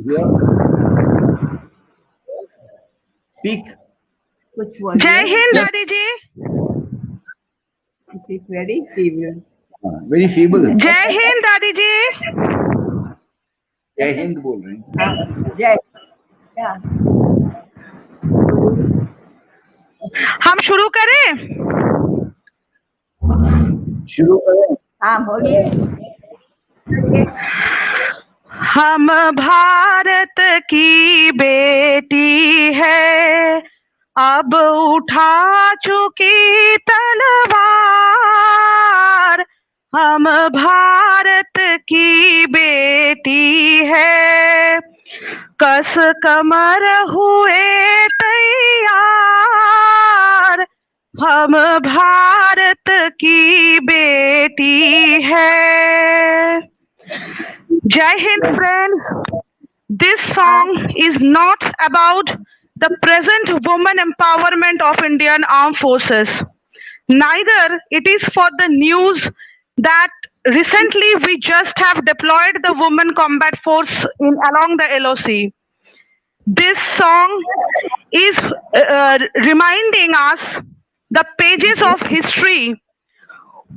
hear? Speak. कुछ बोलिए। जय हिंद Yes. दादी जी। It is very feeble. Very feeble. जय हिंद दादी जी। जय हिंद बोल रहे हैं। हाँ, जय। क्या? हम शुरू करें? शुरू करें। हाँ, बोलिए। हम भारत की बेटी है, अब उठा चुकी तलवार। हम भारत की बेटी है, कस कमर हुए तैयार। हम भारत की बेटी है। Jai Hind, friends. This song is not about the present women empowerment of Indian Armed Forces. Neither it is for the news that recently we just have deployed the Women Combat Force along the LOC. This song is reminding us the pages of history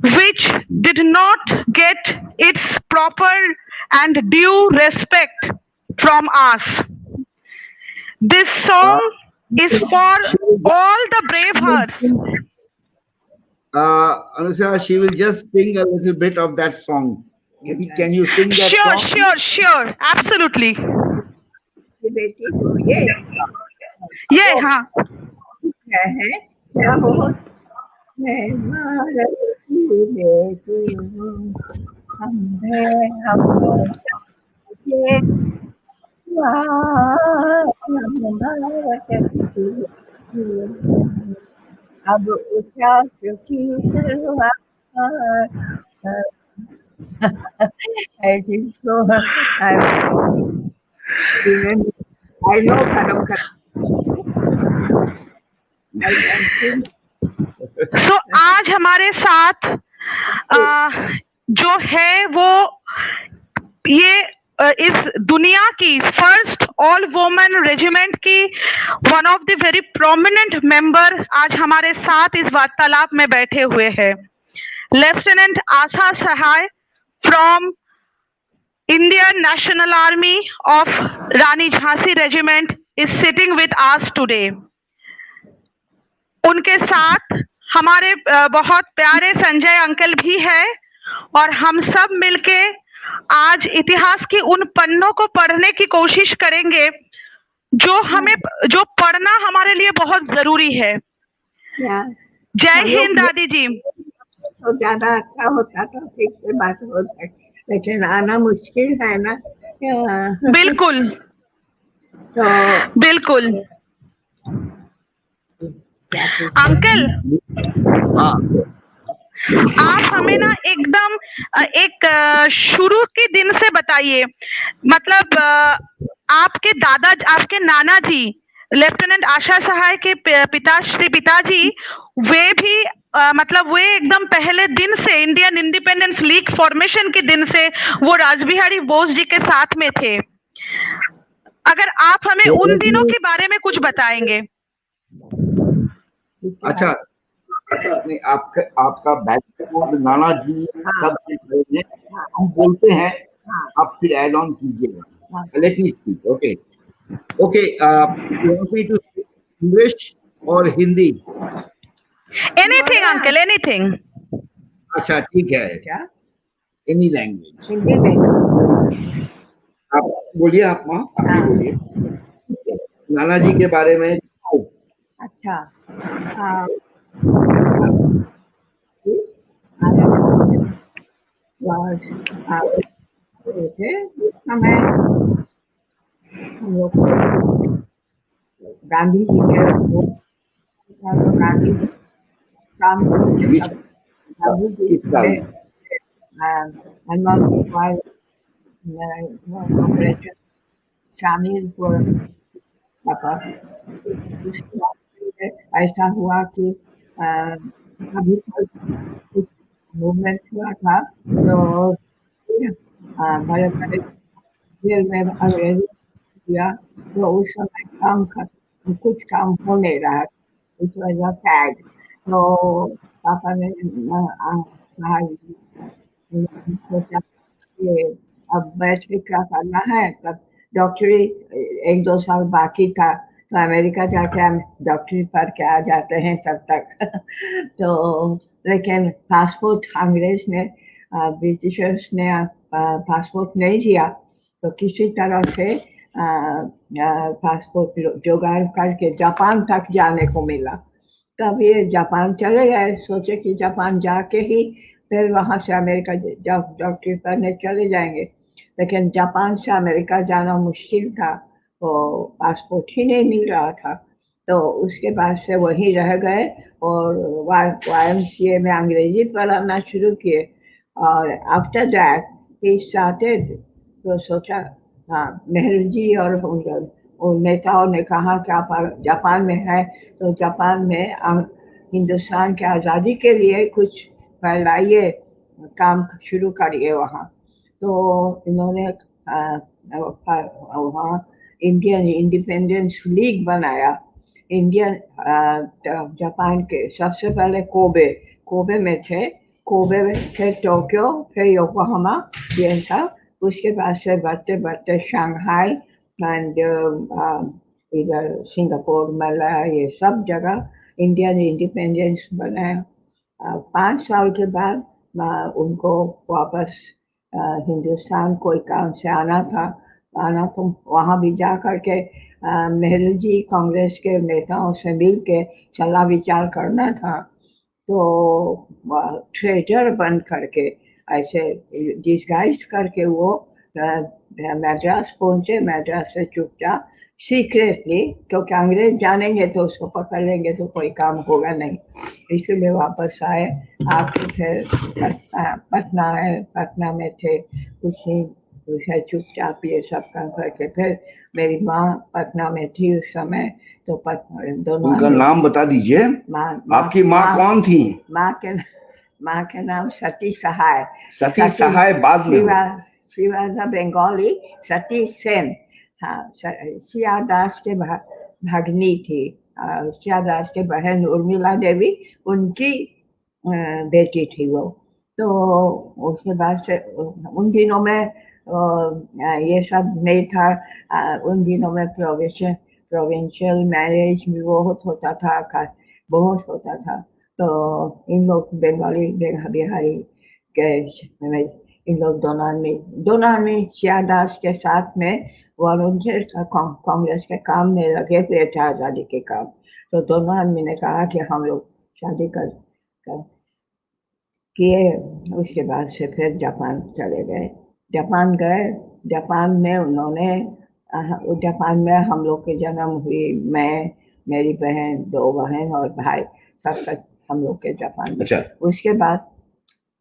which did not get its proper and due respect from us. This song is for all the brave hearts. Anusha, she will just sing a little bit of that song. Can you sing that song? Sure, absolutely. ये बेटी को ये हाँ क्या है? क्या हो? मैं भारत की बेटी हूँ, हम हैं हम के अब उठा चुकी तलवार। I think so. I know Karam Karam. I can sing. तो आज हमारे साथ जो है वो ये इस दुनिया की फर्स्ट ऑल वुमेन रेजिमेंट की one of the very prominent member आज हमारे साथ इस वार्तालाप में बैठे हुए हैं। Lieutenant Asha Sahay from Indian national army of Rani Jhansi regiment is sitting with us today. उनके साथ हमारे बहुत प्यारे संजय अंकल भी है और हम सब मिलके आज इतिहास की उन पन्नों को पढ़ने की कोशिश करेंगे जो पढ़ना हमारे लिए बहुत जरूरी है। जय हिंद दादी जी। तो ज्यादा अच्छा होता तो ठीक से बात हो सकती, लेकिन आना मुश्किल है ना। बिल्कुल तो बिल्कुल अंकल, आप हमें ना एकदम एक शुरू के दिन से बताइए, मतलब आपके नाना जी लेफ्टिनेंट आशा सहाय के पिताजी वे भी मतलब वे एकदम पहले दिन से इंडियन इंडिपेंडेंस लीग फॉर्मेशन के दिन से वो रासबिहारी बोस जी के साथ में थे। अगर आप हमें उन दिनों के बारे में कुछ बताएंगे। अच्छा, नहीं आपका बैकग्राउंड नाना जी सब हम बोलते हैं, आप फिर ऐड ऑन कीजिएगा। Let me speak. Okay English और हिंदी? Anything uncle, anything. अच्छा ठीक है, एनी लैंग्वेज। हिंदी में आप बोलिए, आप माँ आप ही बोलिए नाना जी के बारे में। अच्छा समय हम लोग गांधी जी के गांधी जी शामिल हुए। ऐसा हुआ कि अभी मूवमेंट हुआ था तो बड़े बड़े जेल में अंग्रेजी किया तो उस समय काम खत्म, कुछ काम हो नहीं रहा, इट वाज अ टैग। तो पापा ने कहा, सोचा कि अब बैठ के क्या करना है, तब डॉक्टरी 1-2 साल बाकी था, तो अमेरिका जाके हम डॉक्टरी पढ़ के आ जाते हैं तब तक। तो लेकिन पासपोर्ट अंग्रेज ने, ब्रिटिशर्स ने पासपोर्ट नहीं दिया, तो किसी तरह से पासपोर्ट जुगाड़ करके जापान तक जाने को मिला। तब ये जापान चले गए, सोचे कि जापान जाके ही फिर वहाँ से अमेरिका डॉक्टरी पढ़ने चले जाएंगे, लेकिन जापान से अमेरिका जाना मुश्किल था, वो पासपोर्ट ही नहीं मिल रहा था। तो उसके बाद से वहीं रह गए और YMCA में अंग्रेजी पढ़ाना शुरू किए। और आफ्टर दैट ही स्टार्टेड, तो सोचा, हाँ, नेहरू जी और उन नेताओं ने कहा कि आप जापान में है तो जापान में हिंदुस्तान के आज़ादी के लिए कुछ फैलाइए, काम शुरू करिए वहाँ। तो इन्होंने वहाँ इंडियन इंडिपेंडेंस लीग बनाया। इंडियन जापान के सबसे पहले कोबे में थे, कोबे में फिर टोक्यो, फिर योकोहामा, ये था। उसके बाद से बढ़ते बढ़ते शंघाई एंड इधर सिंगापुर, मलय, ये सब जगह इंडियन इंडिपेंडेंस बनाया। 5 साल के बाद उनको वापस हिंदुस्तान कोई काम से आना तो वहाँ भी जा करके नेहरू जी कांग्रेस के नेताओं से मिल के सलाह विचार करना था। तो ट्रेडर बन करके, ऐसे डिस्गाइज करके वो मद्रास पहुंचे। मद्रास से चुपचाप सीक्रेटली, क्योंकि अंग्रेज जानेंगे तो उसको पकड़ लेंगे तो कोई काम होगा नहीं, इसलिए वापस आए। आके फिर पटना है, पटना में थे कुछ चुपचाप ये सब काम करके। फिर मेरी माँ पटना में थी उस समय, तो दोनों उनका नाम बता दीजिए। आपकी माँ कौन थी? माँ के नाम सती सहाय। सती सहाय बाद में शी वाज अ बंगाली, सती सेन। हाँ, सियादास के भगनी थी। सियादास के बहन उर्मिला देवी उनकी बेटी थी वो। तो उसके बाद से उन दिनों में ये सब नहीं था। उन दिनों में प्रोविंशियल मैरिज भी बहुत होता था। तो इन लोग बंगाली बिहारी के, इन लोग दोनों आदमी सियादास के साथ में वॉलंटियर कांग्रेस के काम में लगे हुए थे, आज़ादी के काम। तो दोनों आदमी ने कहा कि हम लोग शादी कर किए। उसके बाद से फिर जापान चले गए। जापान में उन्होंने, जापान में हम लोग की जन्म हुई, मैं, मेरी बहन, 2 बहन और भाई, सब हम लोग के जापान में। अच्छा, उसके बाद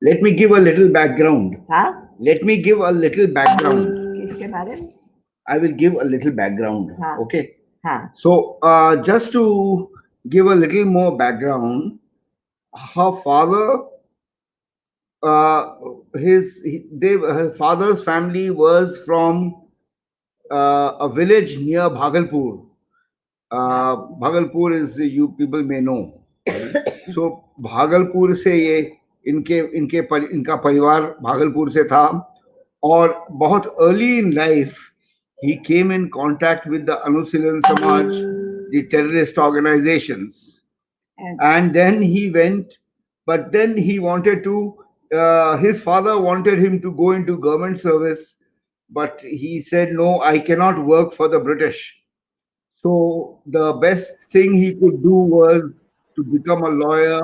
let me give a little background. हाँ, let me give a little background. किसके बारे में? I will give a little background. हाँ, Okay. हाँ, So just to give a little more background, her father, her father's family was from a village near Bhagalpur. Bhagalpur is, you people may know. So Bhagalpur से ये इनका परिवार भागलपुर से था, और बहुत early in life he came in contact with the Anushilon Samaj, the terrorist organizations, and then he went, but then he wanted to, his father wanted him to go into government service, but he said, no, I cannot work for the British. So the best thing he could do was to become a lawyer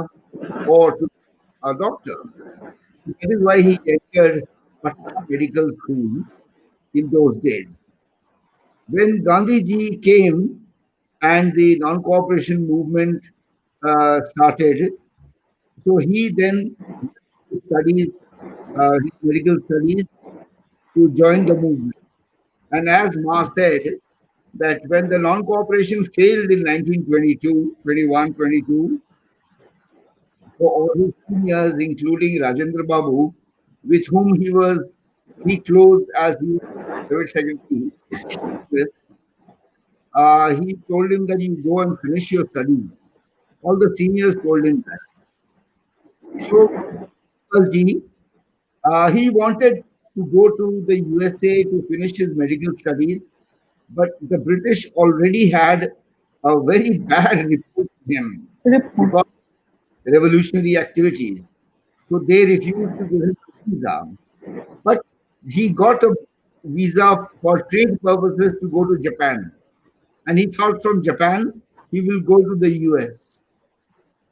or to a doctor. That is why he entered Patna Medical School in those days. When Gandhiji came and the non-cooperation movement started, so he then studies his medical studies to join the movement. And as Ma said, that when the non-cooperation failed in 1922, for all his seniors, including Rajendra Babu, with whom he closed as the private secretary, he told him that you go and finish your studies. All the seniors told him that. So, Ji, he wanted to go to the USA to finish his medical studies, but the British already had a very bad report of him Report. because of revolutionary activities. So they refused to give him a visa. But he got a visa for trade purposes to go to Japan. And he thought from Japan he will go to the US.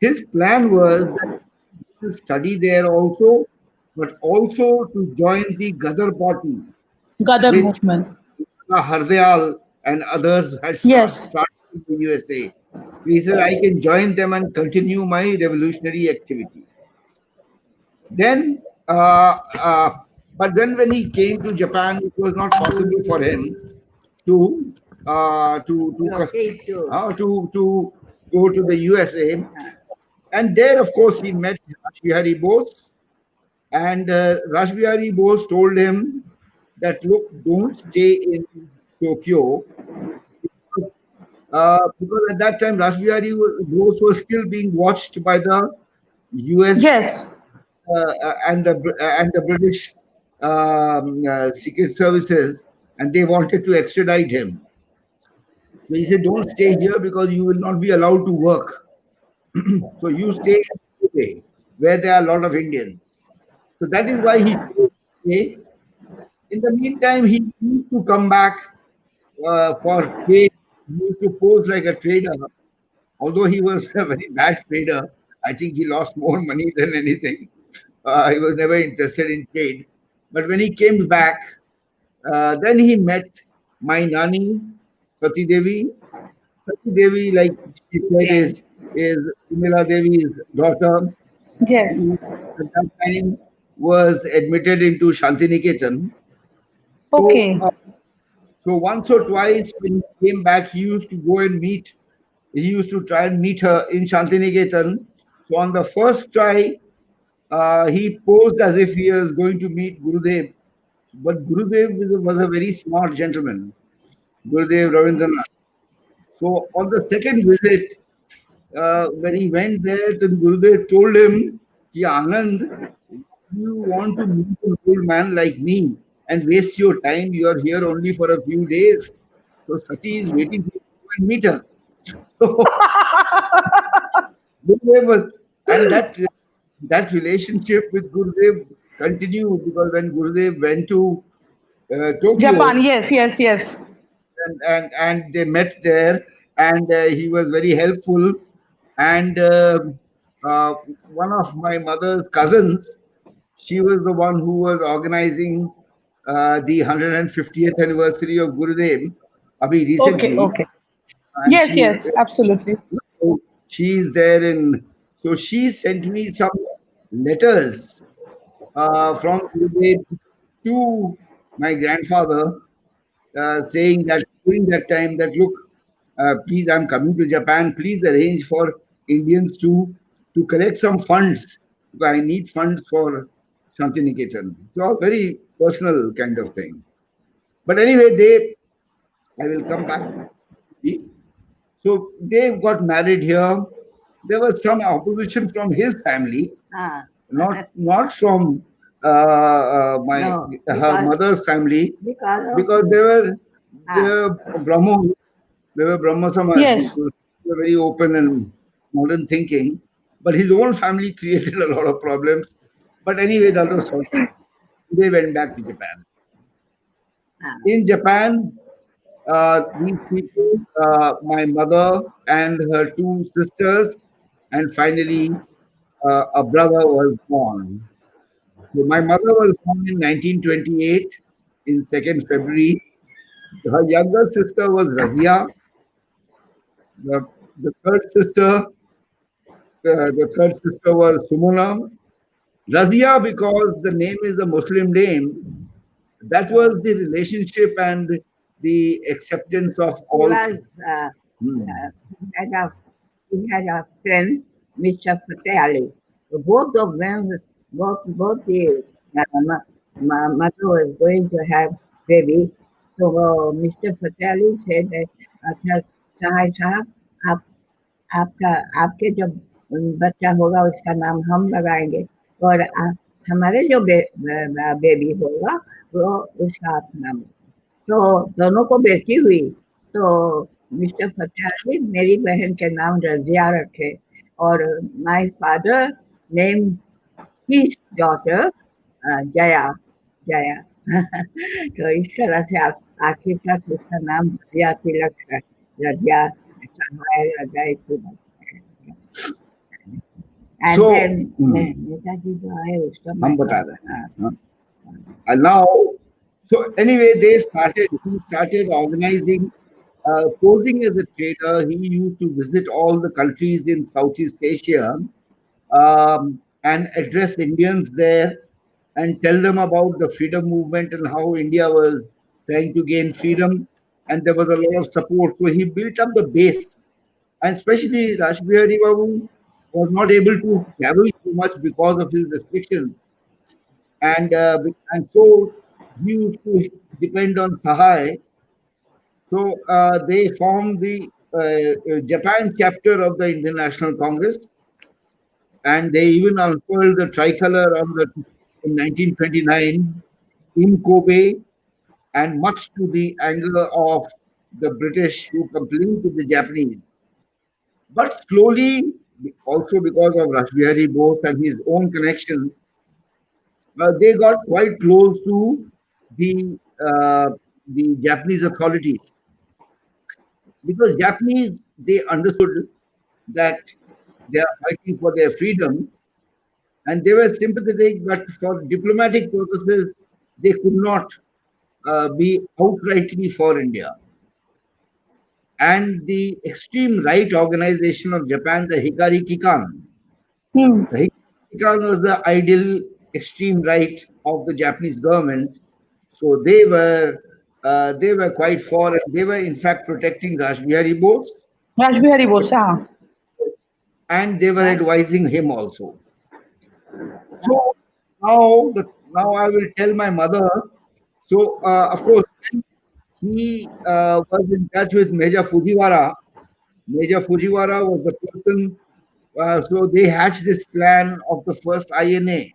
His plan was that he will study there also, but also to join the Gadar party, Gadar which movement. Hardayal and others had Yes. started in the USA. He said, I can join them and continue my revolutionary activity. Then, but then when he came to Japan, it was not possible for him to Locate to. to go to the USA. And there, of course, he met Raj Bihari Bose. And Raj Bihari Bose told him that, look, don't stay in Tokyo because at that time Raj Bihari Bose was still being watched by the US Yes. and the British secret services, and they wanted to extradite him. So he said, "Don't stay here because you will not be allowed to work. So you stay in UK, where there are a lot of Indians." So that is why he stayed. In the meantime, he used to come back for trade. He used to pose like a trader, although he was a very bad trader. I think he lost more money than anything. He was never interested in trade. But when he came back, then he met my Nani, Sati Devi. Sati Devi, like she said, is Umila Devi's daughter, Yes. who at that time was admitted into Shantiniketan. Okay. So once or twice when he came back, he used to go and meet. He used to try and meet her in Shantiniketan. So on the first try, he posed as if he was going to meet Gurudev. But Gurudev was a very smart gentleman, Gurudev Ravindranath. So on the second visit, when he went there, then Gurudev told him, "Ki Anand, you want to meet an old man like me and waste your time? You are here only for a few days. So Sati is waiting for you to go and meet her." So Gurudev was, and that relationship with Gurudev continued because when Gurudev went to Tokyo, Japan. Yes. Yes. Yes. and they met there, and he was very helpful. And one of my mother's cousins, she was the one who was organizing the 150th anniversary of Gurudev, Abhi recently. Okay. Okay. And Yes. Yes. Absolutely. she is there in. So she sent me some letters from Gurudev to my grandfather, saying that during that time that, look, please, I'm coming to Japan. Please arrange for Indians to collect some funds. Because I need funds for Shantiniketan. So a very personal kind of thing. But anyway, I will come back. So they got married here. There was some opposition from his family, Ah, not from my No, her because- mother's family, because of because they were Ah. Brahmo, they were Brahma Samaj. Yes. They were very open and modern thinking. But his own family created a lot of problems. But anyway, that was all. They went back to Japan. Ah. In Japan, these people, my mother and her two sisters, and finally a brother was born. So my mother was born in 1928, in 2nd February. Her younger sister was Razia. The third sister was Sumona. Razia, because the name is a Muslim name, that was the relationship and the acceptance of all. Hmm. He had a friend, Mr. Fateh Ali. Both of them, both the mother was going to have baby. So Mr. Fateh Ali said that अच्छा सहाय साहब, आप आपका आपके जब बच्चा होगा उसका नाम हम लगाएंगे और हमारे जो बेबी होगा वो उसका आप नाम। तो दोनों को बेटी हुई तो मिस्टर फतेह अली मेरी बहन के नाम रजिया रखे और my father name his daughter Jaya Jaya तो इस तरह से आप आखिर तक उसका नाम रजिया तिलक है, रजिया सहाय रजाई तिलक। एंड So, देन नेताजी जो है उसका हम बता रहे हैं. And now, so anyway, he started organizing, posing as a trader. He used to visit all the countries in Southeast Asia and address Indians there and tell them about the freedom movement and how India was trying to gain freedom. And there was a lot of support. So he built up the base. And especially Rashbihari Babu was not able to travel too much because of his restrictions. And so he used to depend on Sahai. So they formed the Japan chapter of the Indian National Congress, and they even unfurled the tricolor in 1929 in Kobe, and much to the anger of the British who complained to the Japanese. But slowly, also because of Rashbihari Bose and his own connections, they got quite close to the uh, the Japanese authorities, because Japanese, they understood that they are fighting for their freedom, and they were sympathetic, but for diplomatic purposes, they could not be outrightly for India. And the extreme right organization of Japan, the Hikari Kikan, the Hikari Kikan was the ideal extreme right of the Japanese government. So they were quite for it. They were in fact protecting Rashbihari Bose, Rajbihari Bose, हाँ. and they were advising him also. So now I will tell my mother. So of course he was in touch with Major Fujiwara. Major Fujiwara was the person. So they hatched this plan of the first INA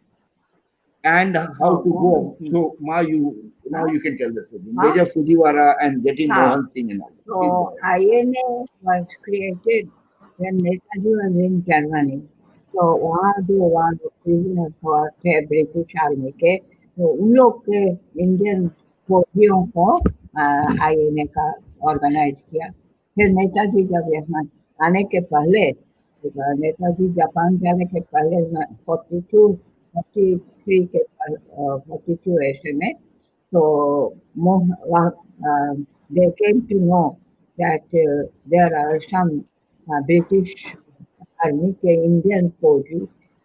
and how to go. So now you can tell the story. Major Fujiwara and getting Mohan Singh and all. So INA was created when Netaji was in Germany. तो वहाँ जो वहाँ prisoner थे British army के, तो उन लोग के इंडियन फौजियों को INA का ऑर्गेनाइज किया। फिर नेताजी जब यहाँ आने के पहले, नेताजी जापान जाने के पहले 42, 43 के 42 ऐसे में, so they came to know that there are some British army के इंडियन फौजी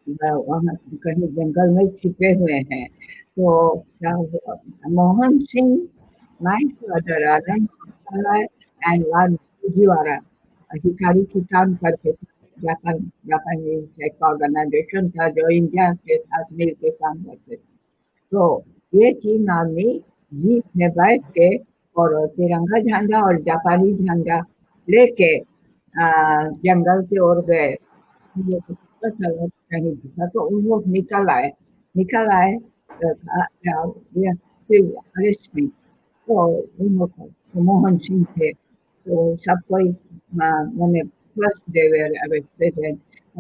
वहाँ कहीं जंगल में छिपे हुए हैं। तो Mohan Singh, my father, and Lord Fujiwara, Hikari किसान करके जापानी एक ऑर्गेनाइजेशन था जो इंडिया के साथ मिलकर काम करते थे। तो ये 3 आदमी जीप में बैठ के और तिरंगा झंडा और जापानी झंडा लेके जंगल की ओर गए। कहीं दिखा तो उन लोग निकल आए अरेस्ट में। तो उन लोग मोहन सिंह थे, तो सब कोई मैंने फर्स्ट डे वेयर अरेस्टेड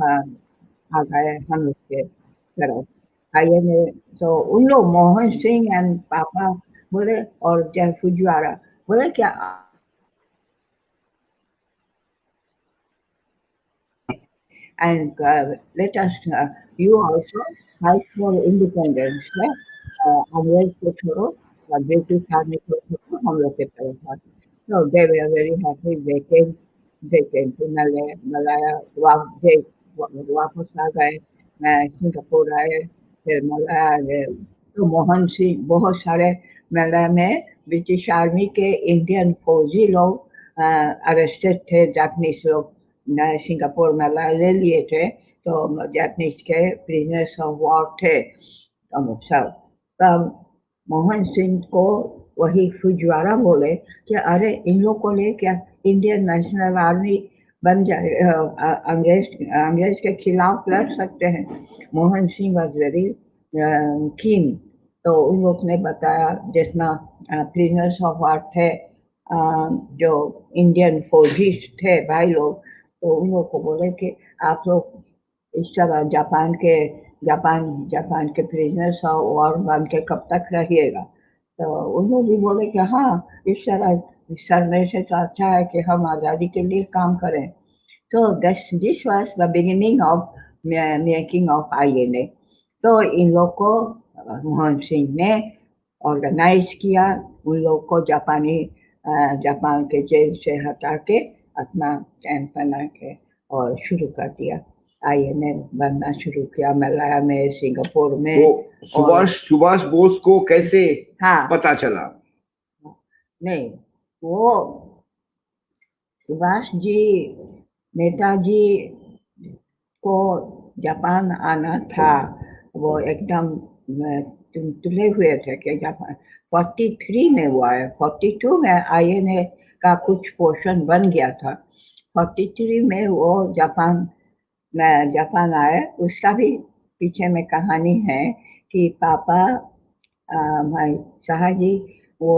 आ गए हम लोग के तरफ। INA, so उन लोग मोहन सिंह एंड पापा बोले और जय फुजिवारा बोले क्या and let us you also fight for independence है, अंग्रेज को छोड़ो और ब्रिटिश आर्मी को छोड़ो, हम लोग के तरफ। so they were very happy, they came to Malaya, वापस आ गए, सिंगापुर आए, फिर मलाया गए। तो मोहन सिंह बहुत सारे मलया में ब्रिटिश आर्मी के इंडियन फौजी लोग अरेस्टेड थे, जापानीज लोग सिंगापुर में ले लिए थे, तो जापानीज के प्रिजनर्स ऑफ वॉर थे सब। तब मोहन सिंह को वही फुजिवारा बोले कि अरे इन लोग को ले क्या इंडियन नेशनल आर्मी बन जाए, अंग्रेज के खिलाफ लड़ सकते हैं। Mohan Singh was very keen. तो उन लोग ने बताया, जितना प्रिजनर्स ऑफ वार थे, जो इंडियन फौजीज थे भाई लोग, तो उन लोग को बोले कि आप लोग इस तरह जापान के प्रिजनर्स ऑफ वार बन के कब तक रहिएगा। तो उन लोग भी बोले कि हाँ, इस तरह करने से तो अच्छा है कि हम आज़ादी के लिए काम करें। तो this was the beginning of making of INA। तो इन लोग को मोहन सिंह ने ऑर्गेनाइज किया, उन लोग को जापान के जेल से हटा के अपना कैंप बना के और शुरू कर दिया। INA बनना शुरू किया मलाया में, सिंगापुर में। तो सुभाष बोस को कैसे हाँ, पता चला? नहीं, वो सुभाष जी, नेताजी को जापान आना था, वो एकदम तुले हुए थे कि जापान 43 में हुआ है। 42 में INA का कुछ पोर्शन बन गया था। 43 में वो जापान आए। उसका भी पीछे में कहानी है कि पापा भाई शाह जी वो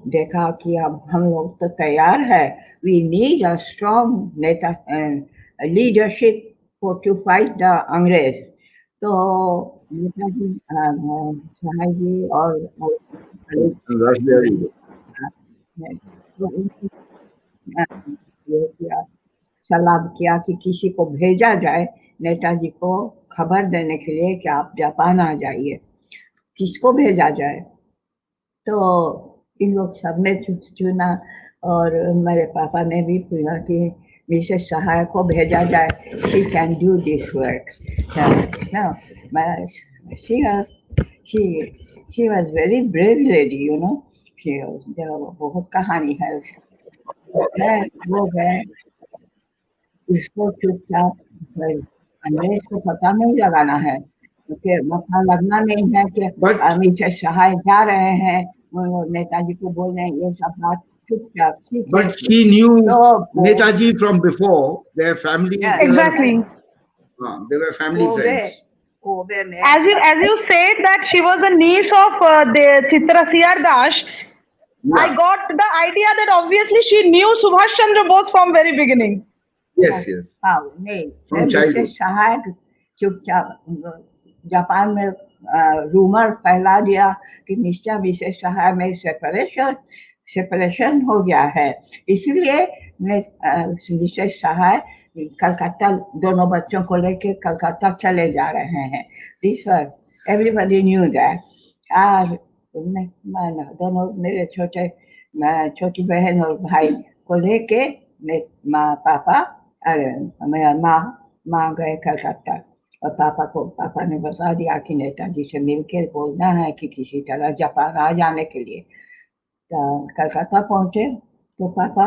देखा कि अब हम लोग तो तैयार है, वी नीड अ स्ट्रॉन्ग नेता leadership for to fight the अंग्रेज। तो नेताजी शाह जी और सलाह किया कि किसी को भेजा जाए नेताजी को खबर देने के लिए कि आप जापान आ जाइए। किसको भेजा जाए? तो इन लोग सब ने चुना और मेरे पापा ने भी पूछा कि मिसेस सहाय को भेजा जाए, she can do this work. She was very brave lady, you know. बहुत कहानी है उसका। वो गए, इसको चुपचाप, अंग्रेज को पता नहीं लगाना है, क्योंकि पता लगना नहीं है कि मिसेस सहाय जा रहे हैं, नेताजी को बोल रहे हैं, ये सब बात चुपचाप। But she knew Netaji from before. Their family, Exactly. They were family friends. As you said that she was a niece of the Chitra C.R. Das, I got the idea that obviously she knew Subhash Chandra Bose from very beginning. Yes. नहीं, From childhood. सहाय चुपचाप Japan में rumour फैला दिया कि mister विशेष सहाय में separation हो गया है, इसलिए विशेष सहाय कलकत्ता दोनों बच्चों को लेके कलकत्ता चले जा रहे हैं। This was everybody knew that. और दोनों मेरे छोटी बहन और भाई को लेके माँ गए कलकत्ता, और पापा ने बता दिया कि नेताजी से मिलकर बोलना है कि किसी तरह जापान आ जाने के लिए। तो कलकत्ता पहुंचे तो पापा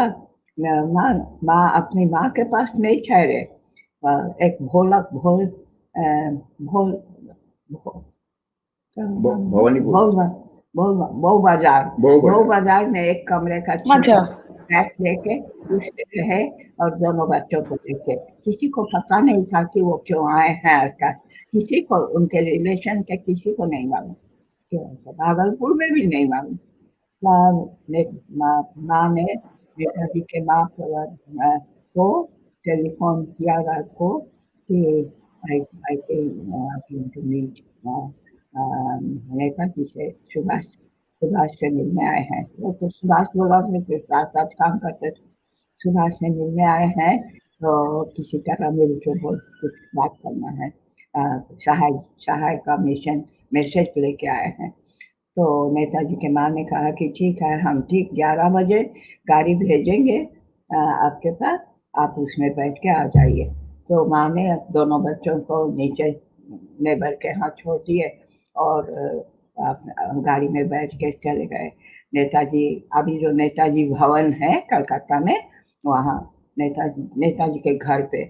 अपनी माँ के पास नहीं ठहरे। एक भोल बाजार में एक कमरे का फ्लैट लेके उसके रहे और दोनों बच्चों को देखे। किसी को पता नहीं था कि वो क्यों आए हैं, किसी को उनके रिलेशन के किसी को नहीं मालूम, भागलपुर में भी नहीं मालूम। माँ ने नेताजी के माँ को टेलीफोन किया रात को कि नेताजी से सुभाष से मिलने आए हैं। तो सुभाष बोला मेरे साथ काम करते थे, सुभाष से मिलने आए हैं, तो किसी तरह मिल के कुछ बात करना है। सहाय का मैसेज लेके आए हैं। तो नेताजी के माँ ने कहा कि ठीक है, हम ठीक 11 बजे गाड़ी भेजेंगे आपके पास, आप उसमें बैठ के आ जाइए। तो माँ ने दोनों बच्चों को नीचे नेबर के हाथ छोड़ दिए और गाड़ी में बैठ के चले गए। अभी जो नेताजी भवन है कलकत्ता में, वहाँ नेताजी के घर पे,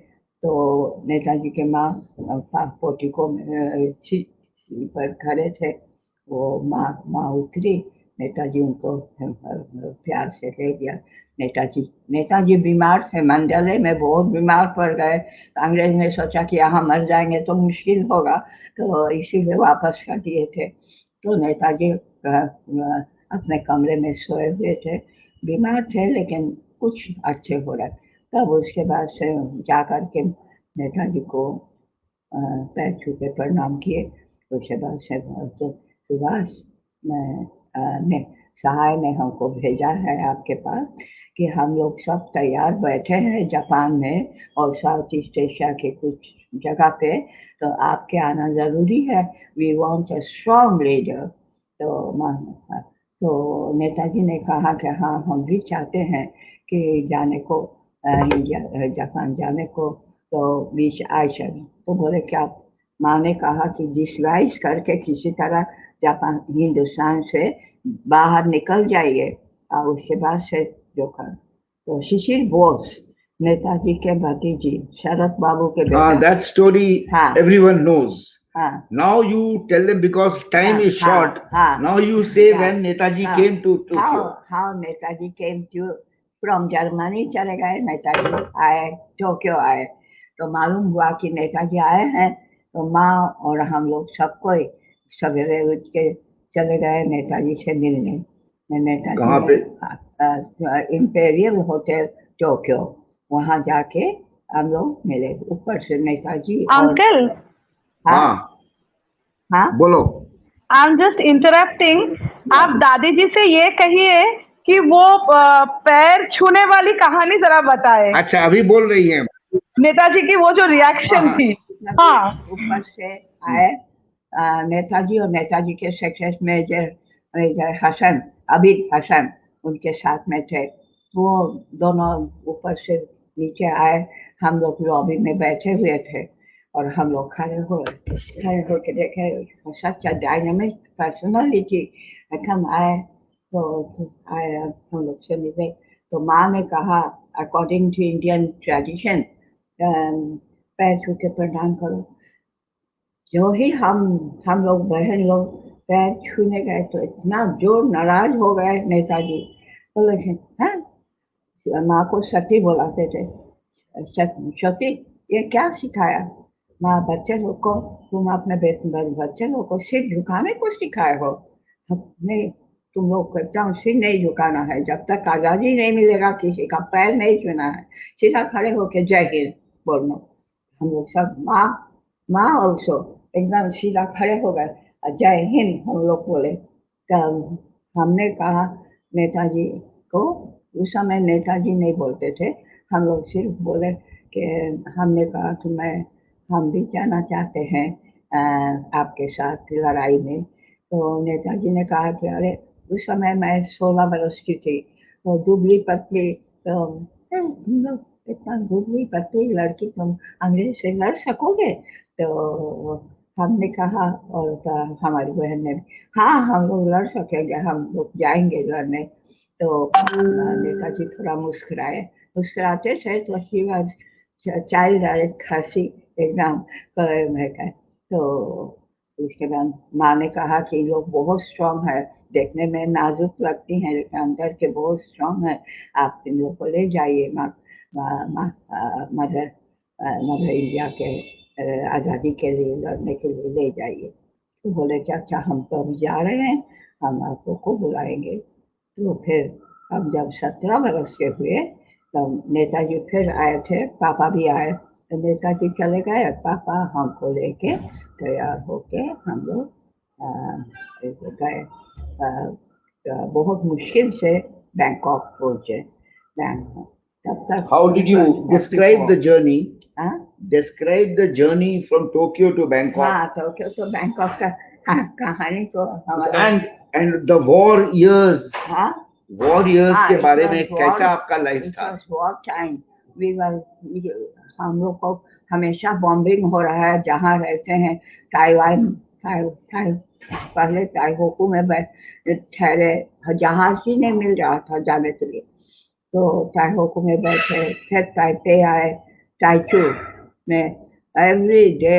तो नेताजी के माँ पोर्टिको पर खड़े थे। वो माँ उतरी, नेताजी उनको प्यार से ले गया। नेताजी बीमार थे, मंडले में बहुत बीमार पड़ गए। अंग्रेज ने सोचा कि यहाँ मर जाएंगे तो मुश्किल होगा, तो इसीलिए वापस कर दिए थे। तो नेताजी अपने कमरे में सोए हुए थे, बीमार थे लेकिन कुछ अच्छे हो रहे। तब उसके बाद से जा कर के नेताजी को पैर छू के प्रणाम किए। उसके बाद से सुभाष ने सहाय ने हमको भेजा है आपके पास कि हम लोग सब तैयार बैठे हैं जापान में और साउथ ईस्ट एशिया के कुछ जगह पे, तो आपके आना जरूरी है। We want a strong leader. तो नेताजी ने कहा कि हाँ, हम भी चाहते हैं कि जाने को, जापान जाने को, तो बीच आयशा। तो बोले क्या? माँ ने कहा कि डिस्गाइज करके किसी तरह जापान हिंदुस्तान से बाहर निकल जाइए और उसके बाद से जो कर। तो शिशिर बोस नेताजी के भतीजी शरद बाबू के बेटा। That story हाँ। everyone knows. हाँ Now you tell them because time is short. Now you say when Netaji came to Tokyo. How Netaji came to from Germany चले गए, नेताजी आए, टोक्यो आए। तो मालूम हुआ कि नेताजी आए हैं, तो माँ और हम लोग सबको सवेरे उठ के चले गए नेताजी से मिलने। नेताजी कहाँ पे? इंपेरियल होटल टोक्यो, वहाँ जाके हम लोग मिले। ऊपर से नेताजी अंकल, हाँ बोलो। I am just interrupting. आप दादी जी से ये कहिए कि वो पैर छूने वाली कहानी जरा बताए। अच्छा, अभी बोल रही हैं नेताजी की वो जो रिएक्शन थी। हाँ, ऊपर से आए नेताजी और नेताजी के सेक्रेटरी मेजर हसन, अबीद हसन उनके साथ में थे। वो दोनों ऊपर से नीचे आए, हम लोग लॉबी में बैठे हुए थे और हम लोग खड़े होके देखे सच डायनामिक पर्सनालिटी हम आए। तो आए, हम लोग से मिले। तो माँ ने कहा अकॉर्डिंग टू इंडियन ट्रेडिशन पैर छू के प्रणाम करो। जो ही हम लोग बहन लोग पैर छूने गए तो इतना जोर नाराज हो गए नेताजी। बोले हाँ, माँ को सती बुलाते थे। सती, ये क्या सिखाया? माँ, बच्चे लोग को तुम अपने बच्चे लोग को सिर झुकाने को सिखाए हो। नहीं, तुम लोग को एकदम सिर नहीं झुकाना है। जब तक आजादी नहीं मिलेगा किसी का पैर नहीं छूना है। सीधा खड़े होके जय हिंद बोलना। हम लोग सब माँ ऑल्सो एकदम सीधा खड़े हो गए, जय हिंद हम लोग बोले। तब हमने कहा नेताजी को, उस समय नेताजी नहीं बोलते थे, हम लोग सिर्फ बोले कि हमने कहा कि हम भी जाना चाहते हैं आपके साथ लड़ाई में। तो नेताजी ने कहा कि अरे उस समय मैं 16 वर्ष की थी, तो दुबली पतली, तो तुम लोग इतना दुबली पतली लड़की, तुम अंग्रेज से लड़ सकोगे? तो हमने कहा, और हमारी बहन ने, हाँ हम लोग लड़ सकेंगे, हम लोग जाएंगे लड़ने। तो नेताजी थोड़ा मुस्कुराते थे। तो ही वॉज चाइल्ड हंसी एकदम। तो उसके बाद माँ ने कहा कि लोग बहुत स्ट्रांग है, देखने में नाजुक लगती हैं लेकिन अंदर के बहुत स्ट्रांग है, आप इन लोग को ले जाइए मदर इंडिया के आज़ादी के लिए लड़ने के लिए ले जाइए। तो बोले कि अच्छा, हम तो अब जा रहे हैं, हम आपको बुलाएंगे। तो फिर अब जब 17 वर्ष के हुए तो नेताजी फिर आए थे, पापा भी आए। तो नेताजी चले गए, पापा हमको लेके तैयार होके हम लोग गए। बहुत मुश्किल से बैंकॉक पहुंचे। तब तक How did you describe the journey? Describe the journey from Tokyo to Bangkok. हाँ, टोक्यो तो बैंकॉक का कहानी तो हमारा। And the war years. हाँ, वॉर इयर्स के बारे में war- कैसा आपका लाइफ था? वॉर टाइम हम लोग को हमेशा बॉम्बिंग हो रहा है जहाँ रहते हैं। ताइवान पहले ताइहोकू में ठहरे, जहाज ही नहीं मिल रहा था जाने के लिए, तो ताइहोकू में बैठे। फिर ताइपे आए, ताइचू में एवरी डे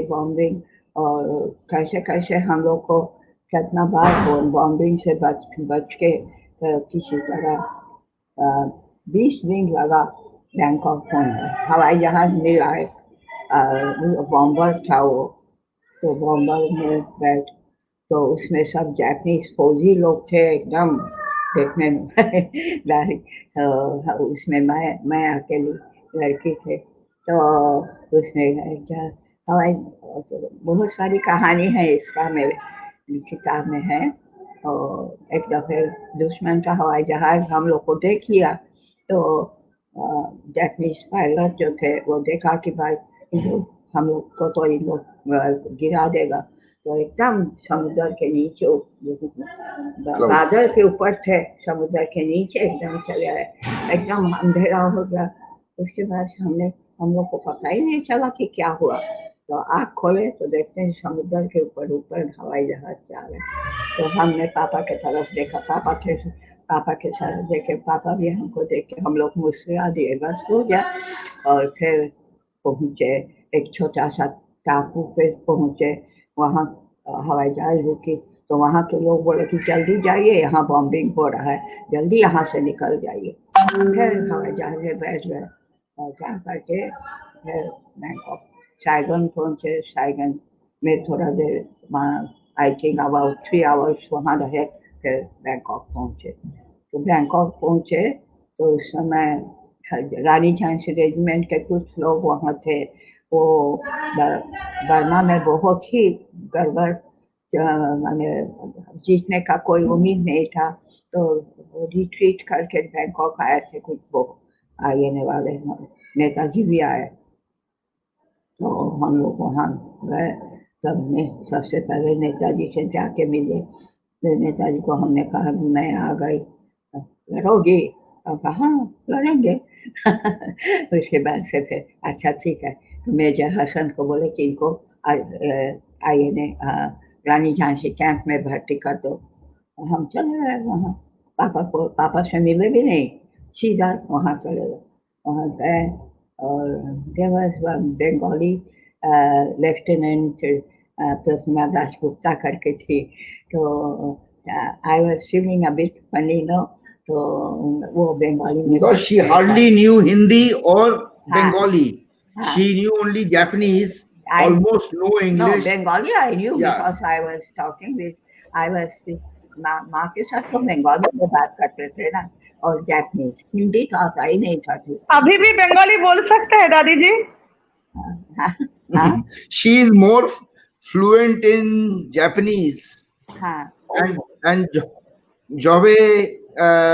बॉम्बिंग। और कैसे कैसे हम लोग को कितना बार बॉम्बिंग से बच के किसी तरह 20 दिन लगा बैंकॉक पहुंचने। हवाई जहाज मिला है, बॉम्बर था वो, तो बॉम्बर में बैठ, तो उसमें सब जापानीज फौजी लोग थे एकदम देखने में उसमें मैं अकेली लड़की थे। तो उसमें हवाई, बहुत सारी कहानी है इसका, मेरे किताब में है। और एक दफे दुश्मन का हवाई जहाज हम लोग को देख लिया, तो जापानीज पायलट जो थे वो देखा कि भाई हम लोग को तो इन लोग गिरा देगा, तो एकदम समुद्र के नीचे, बादल के ऊपर थे, समुद्र के नीचे एकदम चले आए, एकदम अंधेरा हो गया। उसके बाद हम लोग को पता ही नहीं चला कि क्या हुआ। तो आँख खोले तो देखते हैं समुद्र के ऊपर ऊपर हवाई जहाज जा रहे। तो हमने पापा के तरफ देखा, पापा के साथ देखे, पापा भी हमको देख के हम लोग मुस्कुरा दिए, बस हो गया। और फिर पहुंचे एक छोटा सा टापू पे पहुंचे, वहाँ हवाई जहाज रुकी, तो वहाँ के लोग बोले कि जल्दी जाइए, यहाँ बॉम्बिंग हो रहा है, जल्दी यहाँ से निकल जाइए। फिर हवाई जहाज में बैठ गए और जा करके फिर बैंकॉक साइगन पहुंचे। साइगन में थोड़ा देर वहाँ, आई थिंक अबाउट 3 आवर्स वहाँ रहे, फिर बैंकॉक पहुंचे। तो बैंकॉक पहुंचे तो उस समय रानी झांसी रेजिमेंट के कुछ लोग वहाँ थे। वो बर्मा में बहुत ही गड़बड़, माने जीतने का कोई उम्मीद नहीं था, तो रिट्रीट करके बैंकॉक आए थे कुछ वो आने वाले, नेताजी भी आए। तो हम लोग वहाँ गए, सबने सबसे पहले नेताजी से जाके मिले। नेताजी को हमने कहा मैं आ गई, लड़ोगी? और कहा लड़ेंगे। उसके बाद से फिर अच्छा ठीक है, तो मेजर हसन को बोले कि इनको आईएनए रानी झांसी कैंप में भर्ती कर दो। हम चले गए वहाँ, पापा से मिले भी नहीं, सीधा वहाँ चले गए। वहाँ गए और there was one Bengali lieutenant Pratima Dasgupta करके थी, तो I was feeling a bit funny, no? तो वो बंगाली में, because she hardly knew Hindi or Bengali. हाँ. She knew only Japanese, I- almost no No, English. Bengali I knew Yeah. because I was talking with, माँ के साथ तो बंगाली में बात करते थे ना, और जापानीज, हिंदी तो आता ही नहीं था। अभी भी बंगाली बोल सकते हैं दादी जी? हाँ, She is more fluent in Japanese. हाँ, And Jobe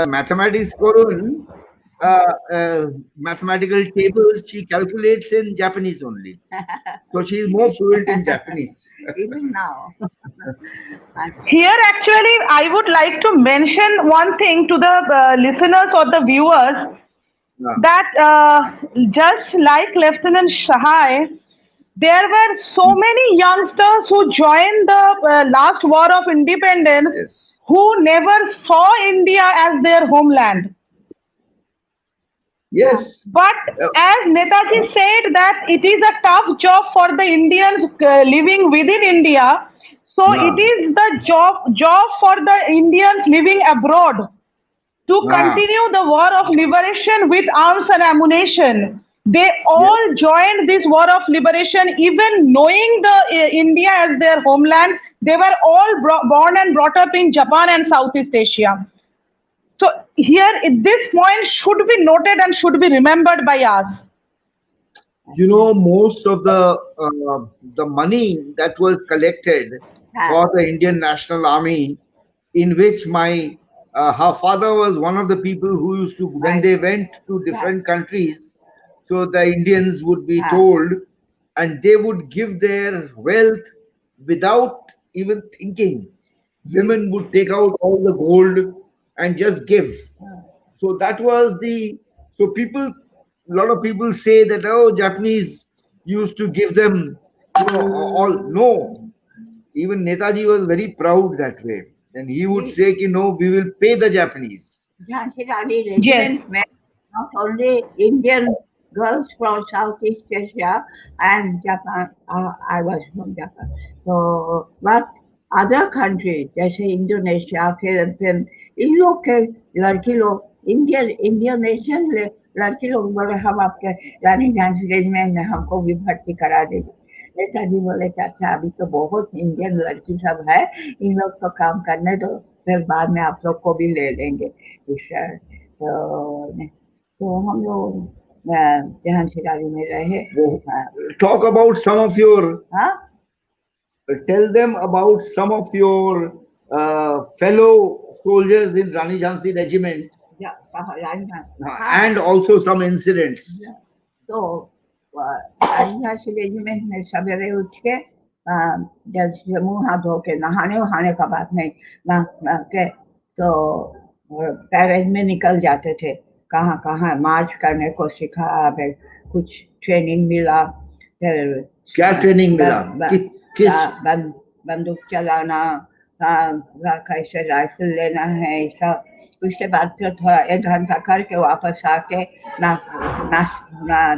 mathematics korun, mathematical tables she calculates in Japanese only. So she is more fluent in Japanese. even now. Here actually I would like to mention one thing to the listeners or the viewers, that just like Lieutenant Shahai, there were so many youngsters who joined the last war of independence Yes. who never saw India as their homeland. Yes. But as Netaji said that it is a tough job for the Indians living within India, so Yeah. it is the job for the Indians living abroad to Yeah. continue the war of liberation with arms and ammunition. They all joined this war of liberation, even knowing the India as their homeland. They were all born and brought up in Japan and Southeast Asia. So here, this point should be noted and should be remembered by us. You know, most of the money that was collected for the Indian National Army, in which my her father was one of the people who used to, when they went to different countries, so the Indians would be told, and they would give their wealth without even thinking. Women would take out all the gold and just give. So that was so people, a lot of people say that, oh, Japanese used to give them, all. No, even Netaji was very proud that way. And he would say, no, we will pay the Japanese. Jhansi Rani regiment met not only Indian girls from Southeast Asia and Japan. I was from Japan. So, but other country जैसे Indonesia, Philippine, इन लोग के लड़की लोग Indonesian लड़की लोग बोले हम आपके रानी झांसी रेजिमेंट में हमको भी भर्ती करा देंगे। नेताजी बोले कि अच्छा अभी तो बहुत इंडियन लड़की सब है, इन लोग तो काम करने दो, फिर बाद में आप लोग को भी ले लेंगे। तो हम लोग झांसी रानी में रहे। Talk about some of your, हाँ, tell them about some of your fellow soldiers in Rani Jhansi regiment, and also some incidents. तो रानी झांसी रेजिमेंट में सवेरे उठ के जब से मुंह हाथ धो के नहाने वहाने का बात नहीं, नहा के तो पैरेड में निकल जाते थे। कहाँ कहाँ मार्च करने को सिखा, फिर कुछ ट्रेनिंग मिला। फिर क्या ट्रेनिंग मिला? किस बंदूक चलाना, कैसे राइफल लेना है, सब। उसके बाद तो थोड़ा 1 घंटा करके वापस आके ना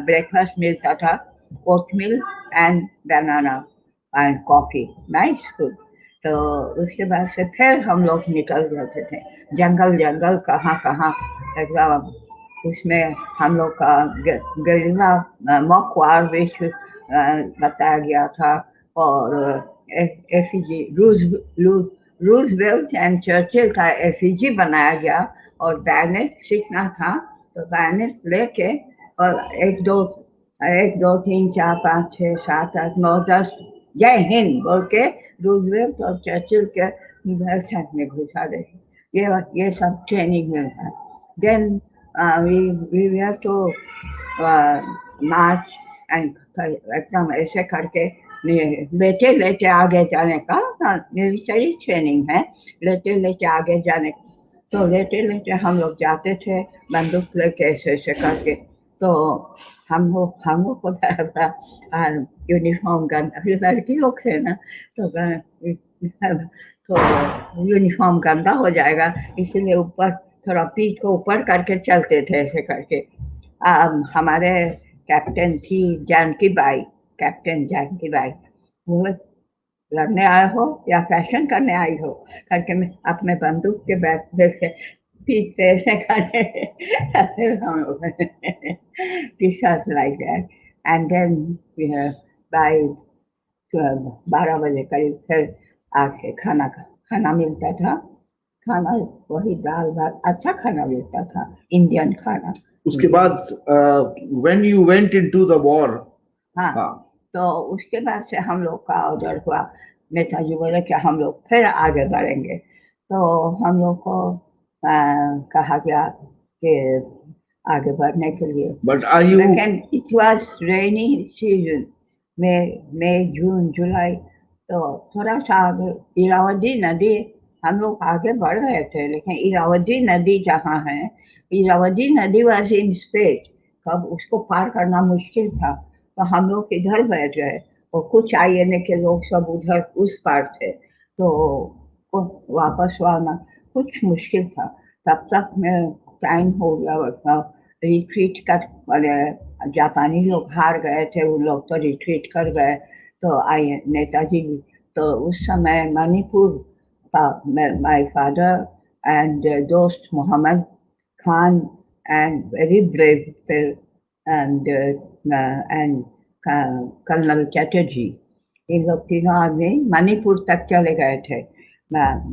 ब्रेकफास्ट मिलता था, oatmeal and banana and coffee, nice food. तो उसके बाद से फिर हम लोग निकल जाते थे जंगल कहाँ एकदम। उसमें हम लोग का गरिल्ला मॉक वार विश्व बताया गया था, और एफिजी रूजवेल्ट एंड चर्चिल का एफिजी बनाया गया, और बैनर सीखना था। तो बैनर लेके और 1 2 3 4 5 6 7 8 9 10 जय हिंद बोल के रूजवेल्ट और चर्चिल के साथ में घुसा दे। ये सब ट्रेनिंग मिलता। Then we have to march and एकदम ऐसे करके लेटे आगे जाने का मिलिट्री ट्रेनिंग है, लेटे आगे जाने। तो लेटे हम लोग जाते थे बंदूक लेके ऐसे करके। तो हम लोग को यूनिफॉर्म गन, लड़की लोग थे ना, तो यूनिफॉर्म गंदा हो जाएगा, इसीलिए ऊपर थोड़ा पीठ को ऊपर करके चलते थे ऐसे करके। हमारे कैप्टन थी कैप्टन जानकी बाई। वो लड़ने आए हो या फैशन करने आई हो करके मैं अपने बंदूक के बैठ से पीठ पे ऐसे करने फिर हम लोग like that. And then by 12 बजे करीब फिर आके खाना मिलता था। खाना वही दाल भात, अच्छा खाना मिलता था, इंडियन खाना। उसके बाद when you went into the war, हाँ, तो उसके बाद से हम लोग का ऑर्डर हुआ, नेताजी बोले कि हम लोग फिर आगे बढ़ेंगे। तो हम लोग को कहा गया कि आगे बढ़ने के लिए। but are you, लेकिन इट वाज रेनी सीजन, मई जून जुलाई, तो थोड़ा सा इरावदी नदी हम लोग आगे बढ़ रहे थे, लेकिन इरावदी नदी जहाँ है, इरावदी नदी वाज इन स्पेट, कब उसको पार करना मुश्किल था। तो हम लोग इधर बैठ गए और कुछ आईएनए के लोग सब उधर उस पार थे, तो वापस आना कुछ मुश्किल था। तब तक में टाइम हो गया, रिट्रीट कर, जापानी लोग हार गए थे, उन लोग तो रिट्रीट कर गए। तो नेताजी, तो उस समय मणिपुर, my father and दोस्त Muhammad Khan and very brave and colonel Chatterjee, इन लोग तीनों आदमी मणिपुर तक चले गए थे,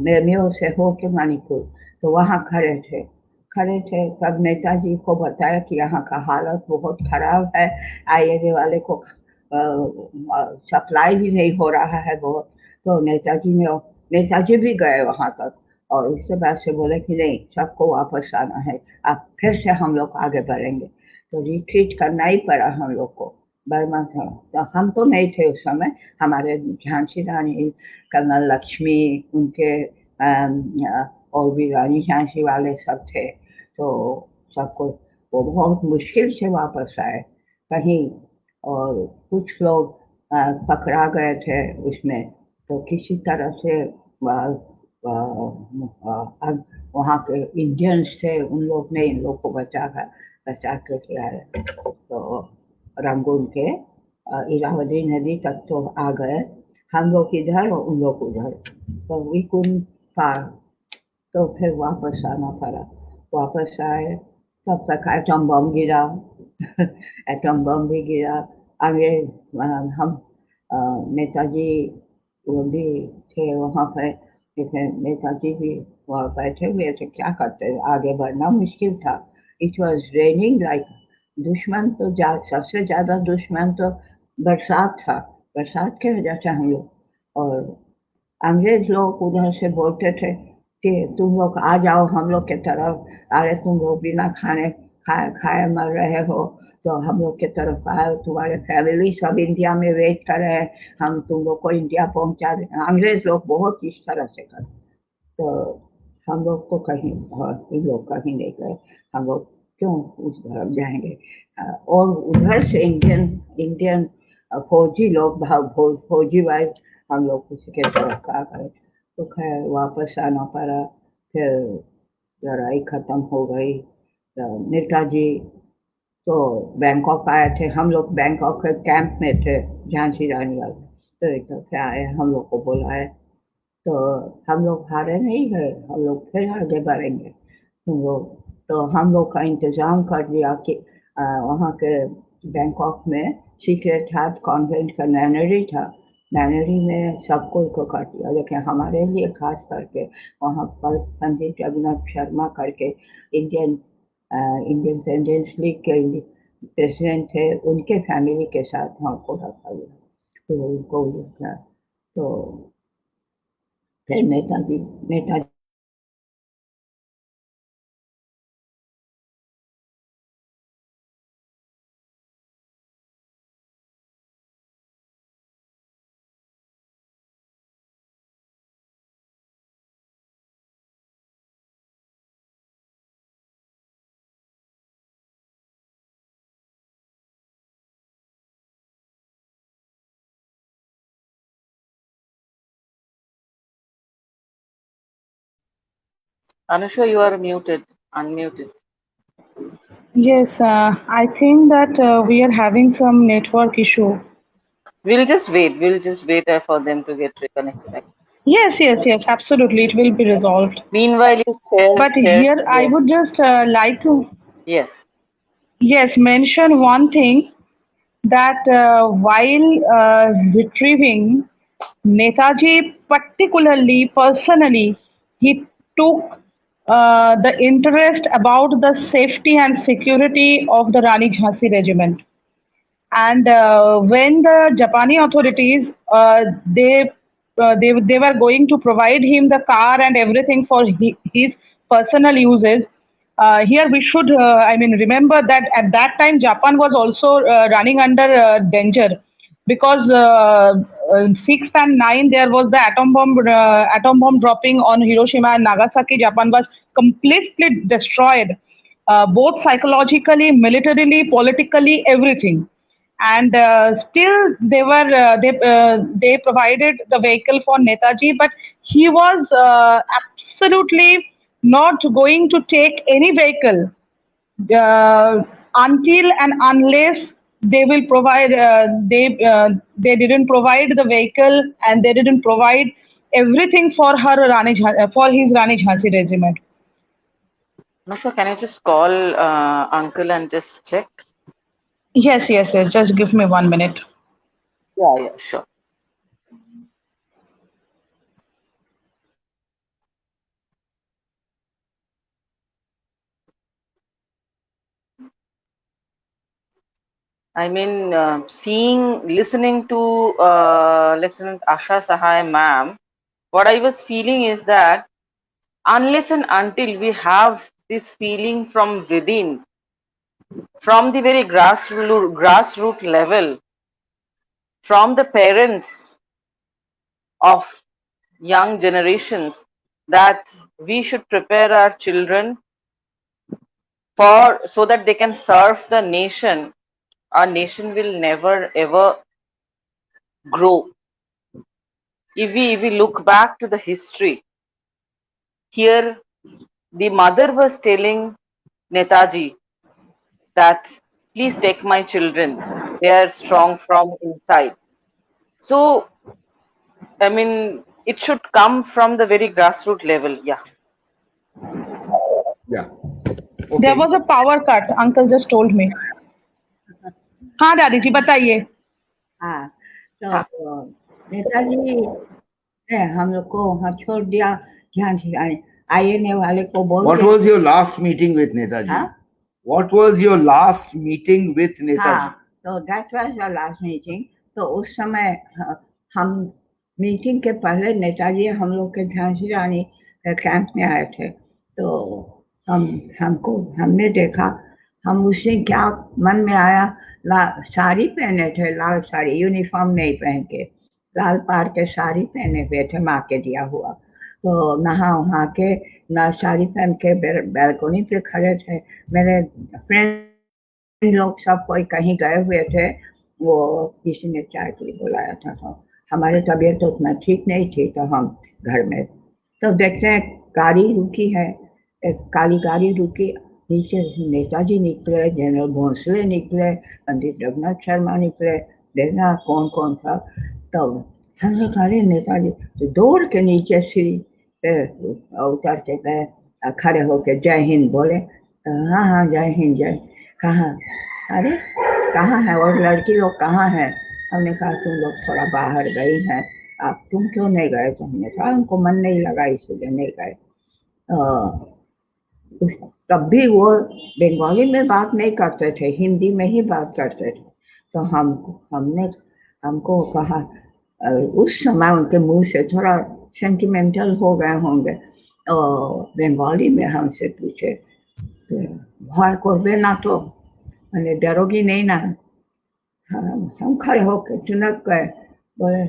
मेमियो से होके मणिपुर। तो वहाँ खड़े थे। तब नेताजी को बताया कि यहाँ का हालत बहुत खराब है, आईएनए वाले को सप्लाई भी नहीं हो रहा है बहुत। तो नेताजी भी गए वहाँ तक, और उसके बाद से बोले कि नहीं, सबको वापस आना है, अब फिर से हम लोग आगे बढ़ेंगे। तो रिट्रीट करना ही पड़ा हम लोग को बर्मा से। तो हम तो नहीं थे उस समय, हमारे झांसी रानी, कर्नल लक्ष्मी, उनके और भी रानी झांसी वाले सब थे। तो सबको वो बहुत मुश्किल से वापस आए कहीं, और कुछ लोग पकड़ा गए थे उसमें। तो किसी तरह से वहाँ के इंडियंस थे, उन लोग ने इन लोग को बचा के किया। तो रंगून के इरावदी नदी तक तो आ गए, हम लोग इधर और उन लोग उधर, तो वी कुडंट पार। तो फिर वापस आना पड़ा। वापस आए, तब तक एटम बम गिरा। एटम बम भी गिरा। आगे हम नेताजी वो भी थे वहाँ पे, लेकिन नेताजी भी वहाँ बैठे हुए थे, क्या करते, आगे बढ़ना मुश्किल था। It was raining like. दुश्मन तो सबसे ज्यादा दुश्मन तो बरसात था। बरसात की वजह से हम लोग, और अंग्रेज लोग उधर से बोलते थे कि तुम लोग आ जाओ हम लोग के तरफ, अरे तुम लोग बिना खाए खाए मर रहे हो, तो हम लोग के तरफ आओ, तुम्हारे फैमिली सब इंडिया में वेट कर रहे हैं, हम तुम लोग को इंडिया पहुंचा दें। अंग्रेज लोग बहुत इस तरह से कर, तो हम लोग को कहीं, और इन लोग कहीं नहीं गए। हम लोग क्यों उस तरफ जाएंगे। और उधर से इंडियन इंडियन फौजी लोग फौजी वाइज हम लोग उसके तरफ क्या करें। तो खैर वापस आना पड़ा। फिर लड़ाई खत्म हो गई। तो नेताजी तो बैंकॉक आए थे, हम लोग बैंकॉक के कैंप में थे, झांसी रानी वाले। तो एक दफे आए, हम लोग को बुलाए, तो हम लोग हारे नहीं गए, हम लोग फिर आगे बढ़ेंगे तुम लोग। तो हम लोग का इंतजाम कर दिया कि वहाँ के बैंकॉक में सीक्रेट हार्ट कॉन्वेंट का नैनरी था। नैनरी में सबको को कर दिया, लेकिन हमारे लिए खास करके वहाँ पर पंडित रघुनाथ शर्मा करके इंडियन इंडिपेंडेंस लीग के प्रेसिडेंट थे, उनके फैमिली के साथ हमको रखा गया। तो उनको तो फिर Netaji Anusha, you are muted, unmuted. Yes, I think that we are having some network issue. We'll just wait. We'll just wait for them to get reconnected. Yes, absolutely. It will be resolved. Meanwhile, you But share here I would just like to, yes. yes, mention one thing that while retrieving Netaji, particularly personally, he took the interest about the safety and security of the Rani Jhansi regiment. And when the Japanese authorities they were going to provide him the car and everything for his personal uses. Here we should I mean remember that at that time Japan was also running under danger because 6th and 9 there was the atom bomb dropping on Hiroshima and Nagasaki. Japan was completely destroyed, both psychologically, militarily, politically, everything. And still they provided the vehicle for Netaji, but he was absolutely not going to take any vehicle until and unless they will provide they didn't provide the vehicle and they didn't provide everything for for his Rani Jhansi regiment. Anusha, can you just call uncle and just check? Yes, just give me 1 minute. Yeah, sure. I mean, listening to Lieutenant Asha Sahai ma'am, what I was feeling is that unless and until we have this feeling from within, from the very grassroots level, from the parents of young generations, that we should prepare our children for so that they can serve the nation, our nation will never ever grow. If we look back to the history, here the mother was telling Netaji that please take my children, they are strong from inside. So I mean, it should come from the very grassroots level. Yeah. Yeah. There Okay. Was a power cut, uncle just told me. हाँ दादी जी बताइए। हाँ, तो हाँ नेताजी ने हम लोग को वहाँ छोड़ दिया, झांसी आने वाले को बोल What दिया। was your last meeting with Netaji? हाँ? What was your last meeting with Netaji? हाँ, तो that was the last meeting. तो उस समय हम मीटिंग के पहले नेताजी हम लोग के झांसी रानी कैंप में आए थे। तो हमने देखा, हम उस दिन क्या मन में आया, साड़ी पहने थे, लाल साड़ी, यूनिफॉर्म नहीं पहन के, लाल पार के साड़ी पहने हुए थे, माँ के दिया हुआ। तो नहा वहा के ना साड़ी पहन के बैल्कनी पे खड़े थे। मेरे फ्रेंड लोग सब कोई कहीं गए हुए थे, वो किसी ने चाय के लिए बुलाया था। तो हमारी तबीयत तो उतना ठीक नहीं थी, तो हम घर में। तो देखते हैं गाड़ी रुकी है, एक काली गाड़ी रुकी, नीचे नेताजी निकले, जनरल भोंसले निकले, पंडित रघुनाथ शर्मा निकले, देखना कौन कौन था। तो हमने कहा नेताजी, तो दौड़ के नीचे सीढ़ी पे उतर के गए, खड़े होके जय हिंद बोले। हाँ हाँ जय हिंद जय। कहाँ? अरे कहाँ है और लड़की लोग कहाँ हैं? हमने कहा तुम लोग थोड़ा बाहर गई हैं, आप तुम क्यों नहीं गए? तो हमने कहा उनको मन नहीं लगा इसलिए नहीं गए। तब भी वो बंगाली में बात नहीं करते थे, हिंदी में ही बात करते थे। तो हमको कहा, उस समय उनके मुंह से थोड़ा सेंटिमेंटल हो गए होंगे, बंगाली में हमसे पूछे, भय करबे ना तो, मैंने डरोगी नहीं ना? हम खड़े होकर चुनक गए, बोले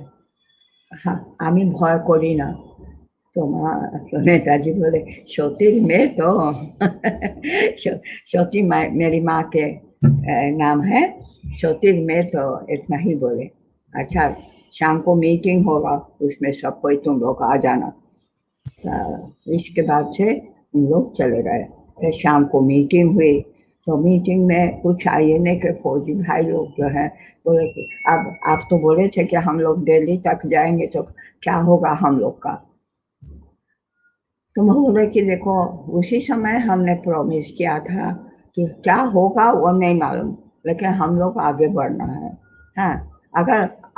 हाँ आमी भय करी ना। तो नेताजी बोले सती में तो सती मेरी माँ के नाम है, सती में तो इतना ही बोले। अच्छा शाम को मीटिंग होगा, उसमें सब कोई तुम लोग आ जाना। इसके बाद से हम लोग चले गए। फिर शाम को मीटिंग हुई, तो मीटिंग में कुछ आईएनए के फौजी भाई लोग जो है बोले कि अब आप तो बोले थे कि हम लोग दिल्ली तक जाएंगे, तो क्या होगा हम लोग का? तो मैं बोले कि देखो उसी समय हमने प्रॉमिस किया था कि क्या होगा वो नहीं मालूम, लेकिन हम लोग आगे बढ़ना है। हाँ,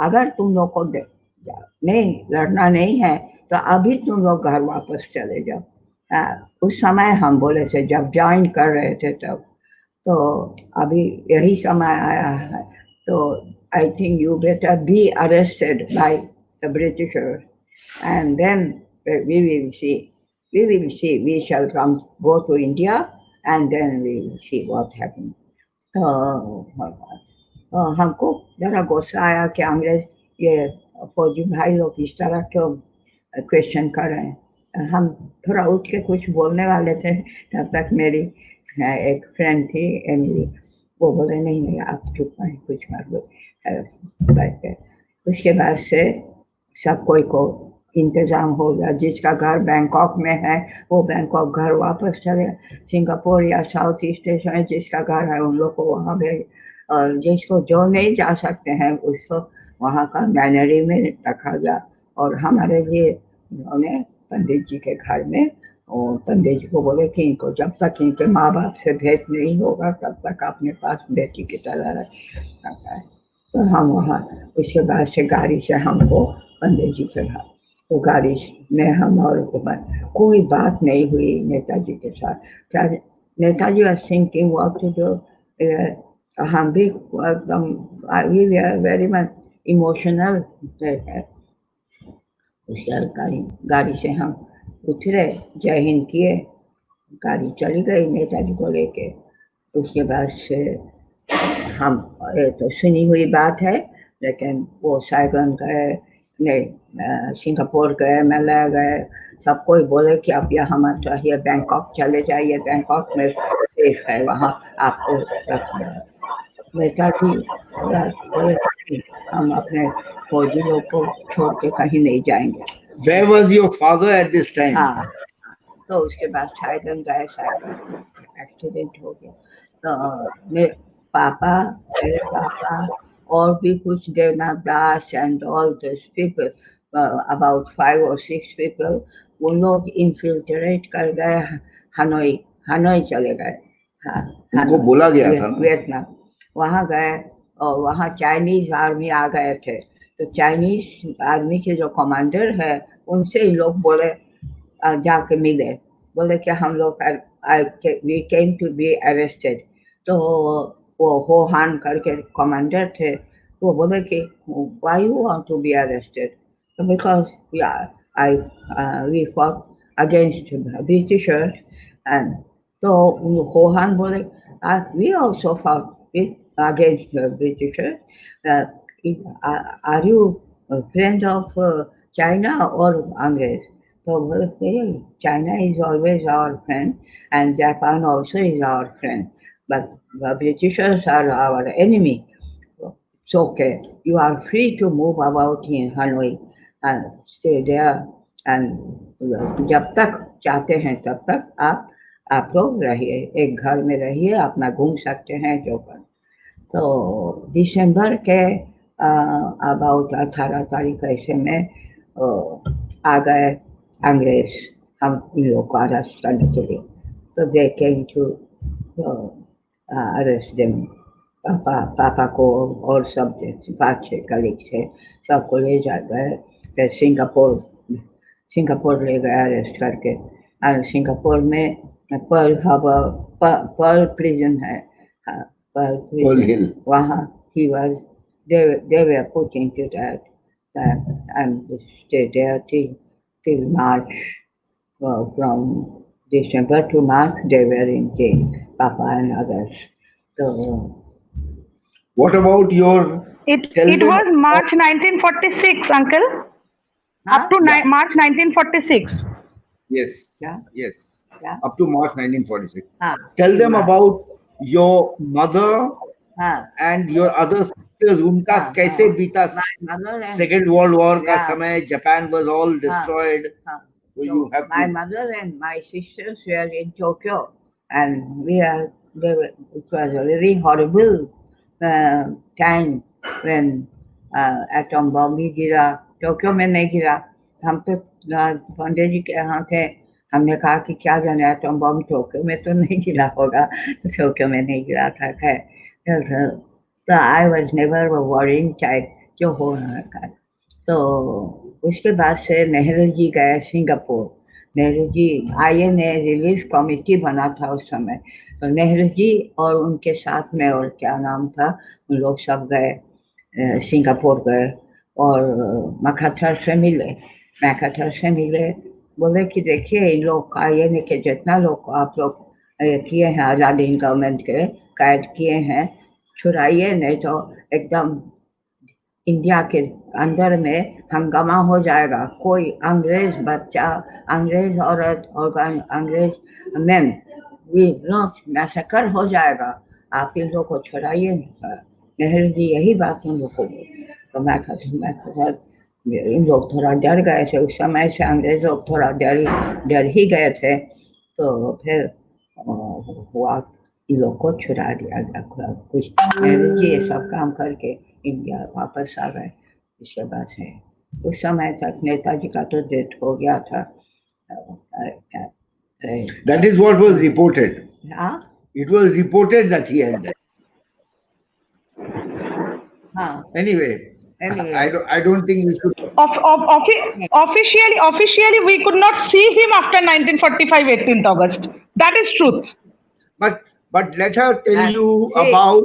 अगर तुम लोग को नहीं लड़ना नहीं है तो अभी तुम लोग घर वापस चले जाओ। उस समय हम बोले थे जब ज्वाइन कर रहे थे तब, तो अभी यही समय आया है, तो I think you better be arrested by the Britishers and then we will see, we shall come, go to India and then we will see what happens. तो हमको जरा गुस्सा आया कि अंग्रेज ये फौजी भाई लोग इस तरह क्यों क्वेश्चन कर रहे हैं। हम थोड़ा उठ के कुछ बोलने वाले थे, तब तक मेरी एक फ्रेंड थी एमिली, वो बोले नहीं नहीं आप चुप रहे, कुछ मत बोले। उसके बाद से सब कोई को इंतजाम हो गया, जिसका घर बैंकॉक में है वो बैंकॉक घर वापस चले, सिंगापुर या साउथ ईस्ट एशिया में जिसका घर है उन लोग को वहाँ भेज, और जिसको जो नहीं जा सकते हैं उसको वहाँ का मैनरी में रखा गया। और हमारे लिए उन्होंने पंडित जी के घर में, और पंडित जी को बोले कि इनको जब तक इनके माँ बाप से भेंट नहीं होगा तब तक अपने पास बेटी की तरह रखा है। तो हम वहाँ उसके बाद से गाड़ी से हमको पंडित जी के घर, तो गाड़ी में हम और कोई बात नहीं हुई नेताजी के साथ। Netaji was thinking what to do, हम भी एकदम we were very much emotional. उसके गाड़ी से हम उतरे, जय हिंद किए, गाड़ी चली गई नेताजी को लेके। उसके बाद से हम तो सुनी हुई बात है, लेकिन वो साइगन गए, नहीं सिंगापुर गए, मलय गए, सब कोई बोले कि अब यहाँ मत चाहिए, बैंकॉक चले जाइए, बैंकॉक में सेफ है, वहाँ आपको रखना। नेताजी बोले हम अपने फौजी लोग को छोड़ के कहीं नहीं जाएंगे। Where was your father at this time? हाँ, तो उसके बाद साइगन गए, साइगन एक्सीडेंट हो गया। तो मेरे पापा और भी कुछ Debnath Das and all this people about 5 or 6 people, वो लोग इन्फिल्ट्रेट कर गए हनोई, हनोई चले गए। हाँ, उनको बोला गया था ना, वियतनाम वहाँ गए और वहाँ चाइनीज आर्मी आ गए थे। तो चाइनीज आर्मी के जो कमांडर है उनसे ही लोग बोले, जाके मिले, बोले कि हम लोग we came to be arrested. तो वो हो हान करके कमांडर थे, वो बोले कि why you want to be arrested? Because we fought against Britishers. And तो हो हान बोले we also fought against the Britishers. Are you a friend of China or Angrez? So China is always our friend and Japan also is our friend. But the Britishers are our enemy. It's okay. You are free to move about in Hanoi and stay there. And जब तक चाहते हैं तब तक आप लोग रहिए, एक घर में रहिए, अपना घूम सकते हैं जो कर। तो दिसंबर के अबाउट 18 तारीख ऐसे में आ गए अंग्रेज हम इन लोग को अरेस्ट करने के लिए। तो दे केम टू अरेस्ट देम। पापा को और सब 5-6 कलीग थे, सबको ले जा गए। फिर सिंगापुर ले गए अरेस्ट करके। और सिंगापुर में पर्ल प्रिजन है, Pearl Hill. They were put into that and stayed there till March. From December to March, they were in jail, Papa and others. So, what about your? It was March 1946, Uncle. Up to March 1946. Yes. Yeah. Yes. Yeah. Up to March 1946. Tell them about your mother and your other sisters. उनका कैसे बीता Second World War का समय? Japan was all destroyed. So you have my mother and my sisters were in Tokyo, and it was a very horrible time when atom bomb भी गिरा। Tokyo में नहीं गिरा, हम तो पंडित जी के यहाँ थे, हमने कहा कि क्या जाने एटम बम टोक्यो में तो नहीं गिरा होगा, तो टोक्यो में नहीं गिरा था। तो आई वॉज नेवर वॉरिंग चाहे जो हो रहा था। तो उसके बाद से नेहरू जी गए Singapore. Nehru ji INA relief committee बना था उस समय, तो नेहरू जी और उनके साथ में और क्या नाम था, उन लोग सब गए सिंगापुर गए और मैकार्थर से मिले। बोले कि देखिए इन लोग INA के जितना लोग आप लोग किए हैं, आज़ाद हिंद गवर्नमेंट के कैद किए हैं, छुड़ाइए, नहीं तो एकदम इंडिया के अंदर में हंगामा हो जाएगा। कोई अंग्रेज बच्चा, अंग्रेज औरत और अंग्रेज मैन मैसेकर हो जाएगा, आप इन लोग को छुड़ाइए। नेहरू जी यही बात उन लोग को बोली। तो मैं इन लोग थोड़ा डर गए थे उस समय से, अंग्रेज लोग थोड़ा डर ही गए थे। तो फिर हुआ इन लोग को छुड़ा दिया गया। कुछ नेहरू जी ये सब काम करके इंडिया वापस आ गए। इसके बाद से उस समय तक नेताजी का तो डेथ हो गया था। That is what was reported. It was reported that he had died. Anyway, I don't think we should. Officially, we could not see him after 1945, 18th August. That is truth. But let her tell you about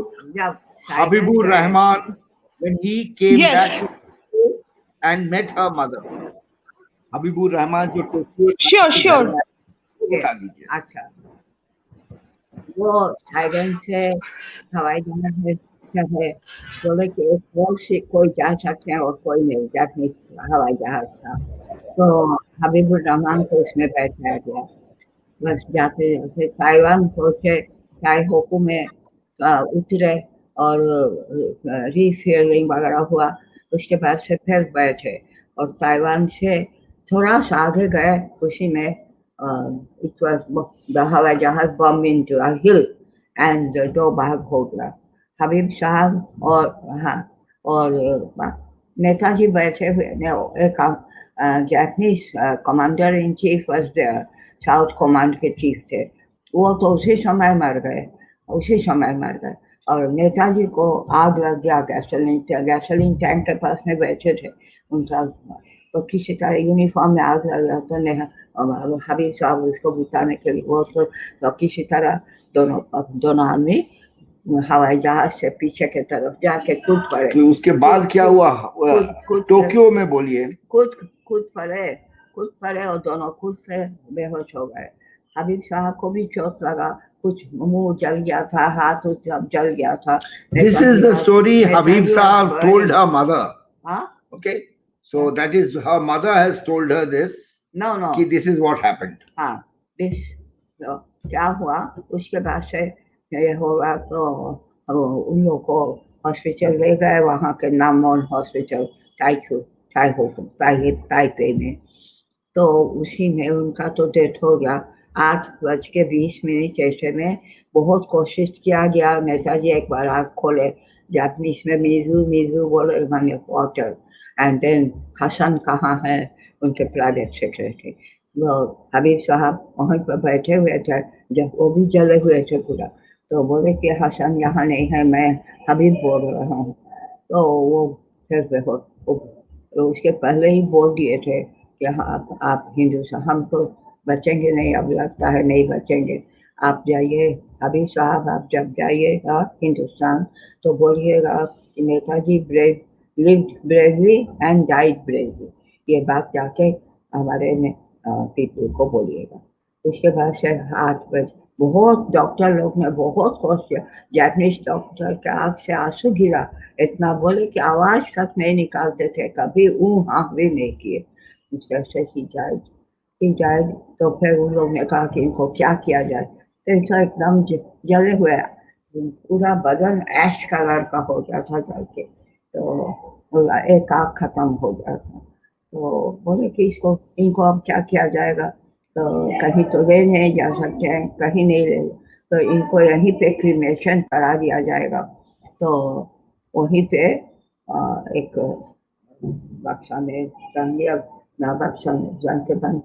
Habibur Rahman when he came back to Tokyo and met her mother. Habibur Rahman जो Tokyo. Sure. अच्छा, वो Thailand से हवाई जहाज है, बोले कि एक वर्ल्ड से कोई जा सकते हैं और कोई नहीं, जापानी हवाई जहाज था। तो हबीबुर रहमान को उसमें बैठाया गया। बस जाते जाते ताइवान पहुंचे, ताइहोकू में उतरे और रीफ्यूलिंग वगैरह हुआ। उसके बाद से फिर बैठे और ताइवान से थोड़ा सा आगे गए, उसी में it was the हवाई जहाज बम into a hill and 2 भाग हो गया। हबीब साहब और नेताजी बैठे हुए, एक Japanese commander in chief was there, south command के चीफ थे, वो तो उसी समय मर गए। और नेताजी को आग लग गया गैसोलीन टैंक के पास में बैठे थे उनका, तो किसी तरह यूनिफॉर्म में आग लग गया, तो हबीब साहब उसको बुझाने के लिए वो तो किसी तरह दोनों आदमी हवाई जहाज से पीछे के तरफ जाके कूद पड़े। तो उसके बाद क्या हुआ? टोक्यो में बोलिए। कूद पड़े और दोनों कूद से बेहोश हो गए। हबीब साहब को भी चोट लगा, कुछ मुंह जल गया था, हाथ जल गया था। This is the story Habib Sahab told her mother. Okay, so that is her mother has told her this. No. कि this is what happened. this क्या हुआ उसके बाद से ये होगा, तो उन लोगों को हॉस्पिटल ले गए, वहाँ के नामोन हॉस्पिटल ताइपे में, तो उसी में उनका तो डेथ हो गया। 8:20 ऐसे में बहुत कोशिश किया गया, नेताजी एक बार आँख खोले, जापानीज में मीजू बोले, माने वाटर, एंड देन हसन कहाँ है, उनके प्राइवेट सेक्रेटरी। वो हबीब साहब वहीं पर बैठे हुए थे, जब वो भी जले हुए थे पूरा, तो बोले कि हसन यहाँ नहीं है, मैं हबीब बोल रहा हूँ। तो वो फिर उसके पहले ही बोल दिए थे कि आप हिंदुस्तान, हम तो बचेंगे नहीं, अब लगता है नहीं बचेंगे, आप जाइए हबीब साहब, आप जब जाइएगा हिंदुस्तान तो बोलिएगा कि Netaji lived bravely and died bravely, ये बात जाके हमारे पीपल को बोलिएगा। उसके बाद से 8 बजे बहुत डॉक्टर लोग ने बहुत कोशिश किया, जापानीज डॉक्टर के आँख से आंसू गिरा, इतना बोले कि आवाज तक नहीं निकालते थे, कभी हाँ भी नहीं किए। उससे ही जाए तो फिर उन लोग ने कहा कि इनको क्या किया जाए, तो इनको एकदम जले हुए, पूरा बदन ऐश कलर का हो गया था जल के, तो एक आँख खत्म हो गया था। तो बोले कि इनको अब क्या किया जाएगा, तो कहीं तो ले नहीं जा सकते हैं, कहीं नहीं ले, तो इनको यहीं पे क्रीमेशन करा दिया जाएगा। तो वहीं पे एक बक्सा में रंग दिया, बक्सा में जान के बंद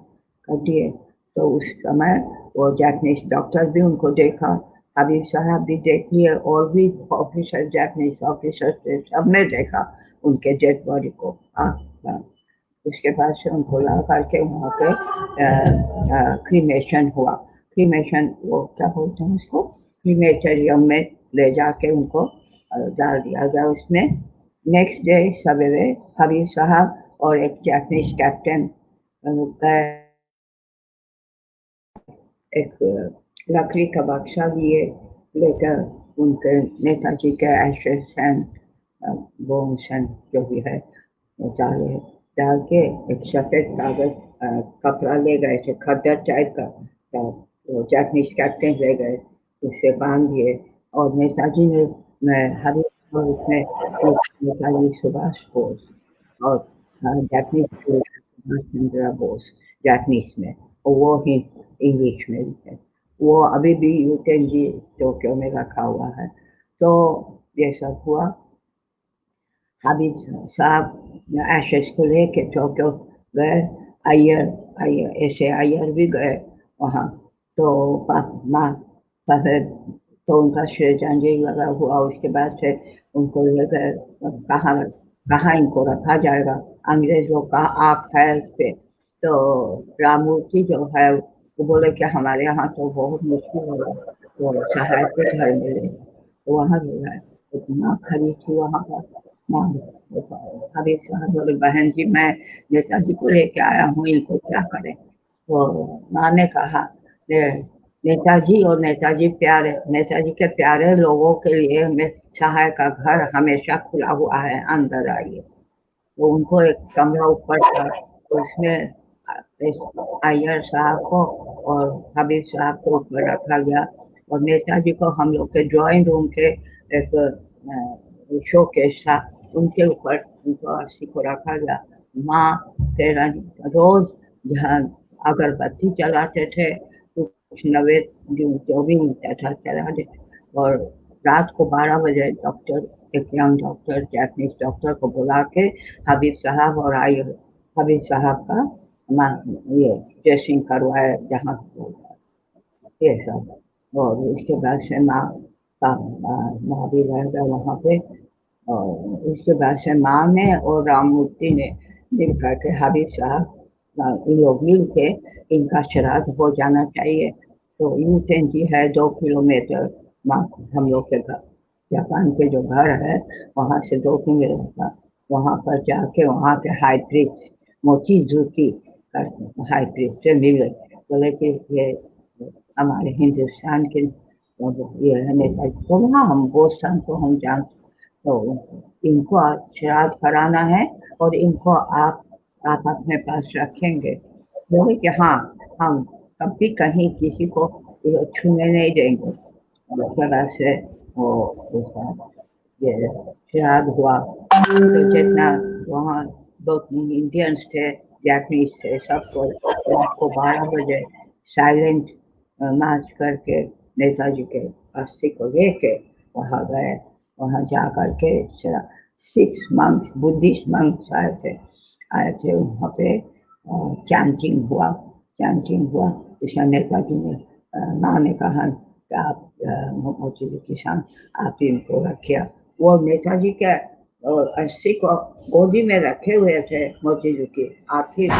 कर दिए। तो उस समय वो जापानीज डॉक्टर भी उनको देखा, हबीब साहब भी देख लिए, और भी ऑफिसर, जापानीज ऑफिसर सबने देखा उनके डेड बॉडी को। उसके बाद से उनको ला करके वहाँ पे क्रीमेशन हुआ। क्रीमेशन वो क्या बोलते हैं उसको, क्रीमेटोरियम में ले जाके उनको डाल दिया गया उसमें। नेक्स्ट डे सवेरे हबीब साहब और एक जापानीज कैप्टन एक लकड़ी का बक्सा लिए लेकर उनके नेताजी के एशेस एंड बोन्स एंड जो भी है डाल के एक सफेद कागज कपड़ा ले गए थे, खद्दर टाइप का, तो जापानीज कैप्टन ले गए, उससे बांध दिए, और नेताजी ने उसमें नेताजी सुभाष बोस और जापानीज सुभाष चंद्र बोस जापानीज में, और वो ही इंग्लिश में है, वो अभी भी यूटेंजी टोक्यो में रखा हुआ है। तो ये सब हुआ। हबीब साहब एशेस को लेके टोक्यो गए, अय्यर भी गए वहाँ, तो तो उनका श्रद्धांजलि लगा हुआ। उसके बाद से उनको ले गए, कहाँ इनको रखा जाएगा, अंग्रेज लोग का आँख है इस पे, तो राममूर्ति जो है वो बोले कि हमारे यहाँ तो बहुत मुश्किल होगा, तो शहर के घर में ले, तो वहाँ ले गए, इतना खरी थी वहाँ पर। हबीब साहब बोले, बहन जी मैं नेताजी को लेके आया हूँ, इनको क्या करें। तो माँ ने कहा नेताजी और नेताजी के प्यारे लोगों के लिए मैं सहाय का घर हमेशा खुला हुआ है, अंदर आइए। तो उनको एक कमरा ऊपर था, उसमें अय्यर साहब को और हबीब साहब को ऊपर रखा गया, और नेताजी को हम लोग के ड्राइंग रूम के एक शोकेस था, उनके ऊपर उनको अस्सी को रखा गया। माँ तेरा रोज जहाँ अगरबत्ती जलाते थे, कुछ नवेद जो भी मिलता था चला देते, और रात को 12 बजे डॉक्टर, एक यंग डॉक्टर, जापानीज डॉक्टर को बुला के हबीब साहब और हबीब साहब का ये ड्रेसिंग करवाया जहाँ ये सब, और उसके बाद से माँ भी रह गए वहाँ पे। और उसके बाद से माँ ने और राममूर्ति ने मिल करके हबीब साहब इन लोग मिल के इनका श्राद्ध हो जाना चाहिए। तो यूटेन जी है 2 किलोमीटर माँ हम लोग के घर, जापान के जो घर है वहाँ से 2 किलोमीटर का, वहाँ पर जाके वहाँ के हाई प्रीस्ट मोचिजुकी हाई प्रीस्ट से मिले, बोले कि ये हमारे हिंदुस्तान के ये है नेता, तो वहाँ हम बोस्टन को हम जानते, तो इनको श्राद्ध कराना है और इनको आप अपने पास रखेंगे। बोले कि हाँ, हम कभी कहीं किसी को छूने नहीं देंगे। तरह से वो ये श्राद्ध हुआ। तो जितना वहाँ 2-3 इंडियंस थे, जापानीज थे, सबको रात को 12 बजे साइलेंट मार्च करके नेताजी के अस्थि को लेके वहाँ गए। वहाँ जा करके 6 मंथ बुद्धिस्ट मंक्स आए थे वहाँ पे। चैंटिंग हुआ। इसमें नेताजी ने माँ ने कहा कि आप मोची जी किसान आप इनको रखिए। वो नेताजी के अस्थि को गोदी में रखे हुए थे मोची जी की आखिर,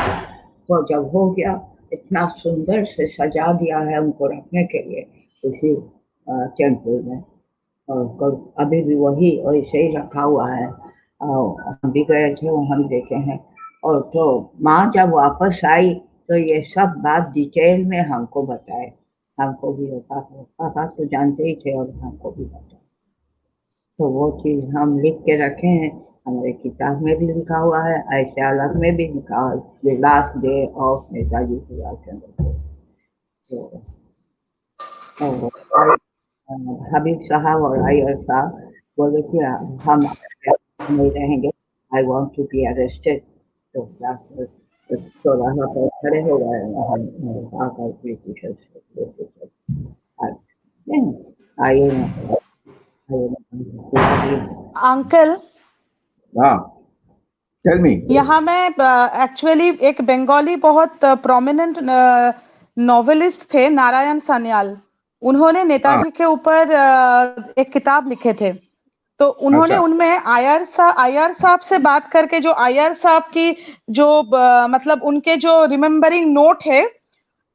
तो जब हो गया इतना सुंदर से सजा दिया है उनको रखने के लिए उसी टेम्पल में, और अभी भी वही वैसे ही रखा हुआ है। हम भी गए थे, हम देखे हैं। और तो माँ जब वापस आई तो ये सब बात डिटेल में हमको बताए, हमको भी पापा तो जानते ही थे और हमको भी बताए। तो वो चीज हम लिख के रखे हैं, हमारे किताब में भी लिखा हुआ है, ऐसे अलग में भी लिखा हुआ है, last day of Netaji Subhash Chandra Bose. तो हबीब साहब और अय्यर साहब बोले कि हम नहीं रहेंगे, I want to be arrested. तो चौराहा पर खड़े हो गए, हम आकर ब्रिटिशर्स अंकल हाँ, टेल मी। यहाँ मैं एक्चुअली एक बंगाली बहुत प्रोमिनेंट नॉवेलिस्ट थे नारायण सान्याल, उन्होंने नेताजी के ऊपर एक किताब लिखे थे। तो उन्होंने अच्छा। उनमें आयर साहब से बात करके जो आयर साहब की जो मतलब उनके जो रिमेम्बरिंग नोट है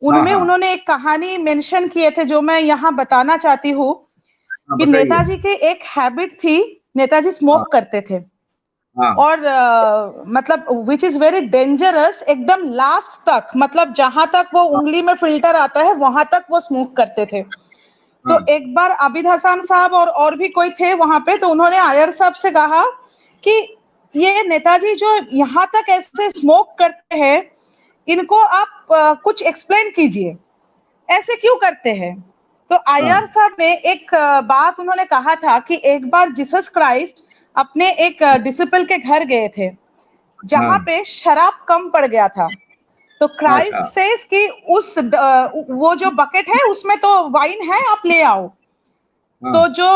उनमें हाँ। उन्होंने एक कहानी मेंशन किए थे जो मैं यहाँ बताना चाहती हूँ कि बताइए। नेताजी के एक हैबिट थी, नेताजी स्मोक करते थे। हाँ। और मतलब विच इज वेरी डेंजरस, एकदम लास्ट तक, मतलब जहां तक वो उंगली में फिल्टर आता है वहां तक वो स्मोक करते थे। तो एक बार आबिद हसन साहब और भी कोई थे वहां पे, तो उन्होंने आयर साहब से कहा कि ये नेताजी जो यहाँ तक ऐसे स्मोक करते हैं, इनको आप कुछ एक्सप्लेन कीजिए, ऐसे क्यों करते हैं। तो आयर साहब ने एक बात उन्होंने कहा था कि एक बार जीसस क्राइस्ट अपने एक डिसिपल के घर गए थे जहां पे शराब कम पड़ गया था। तो क्राइस्ट सेज कि उस वो जो बकेट है उसमें तो वाइन है, आप ले आओ। तो जो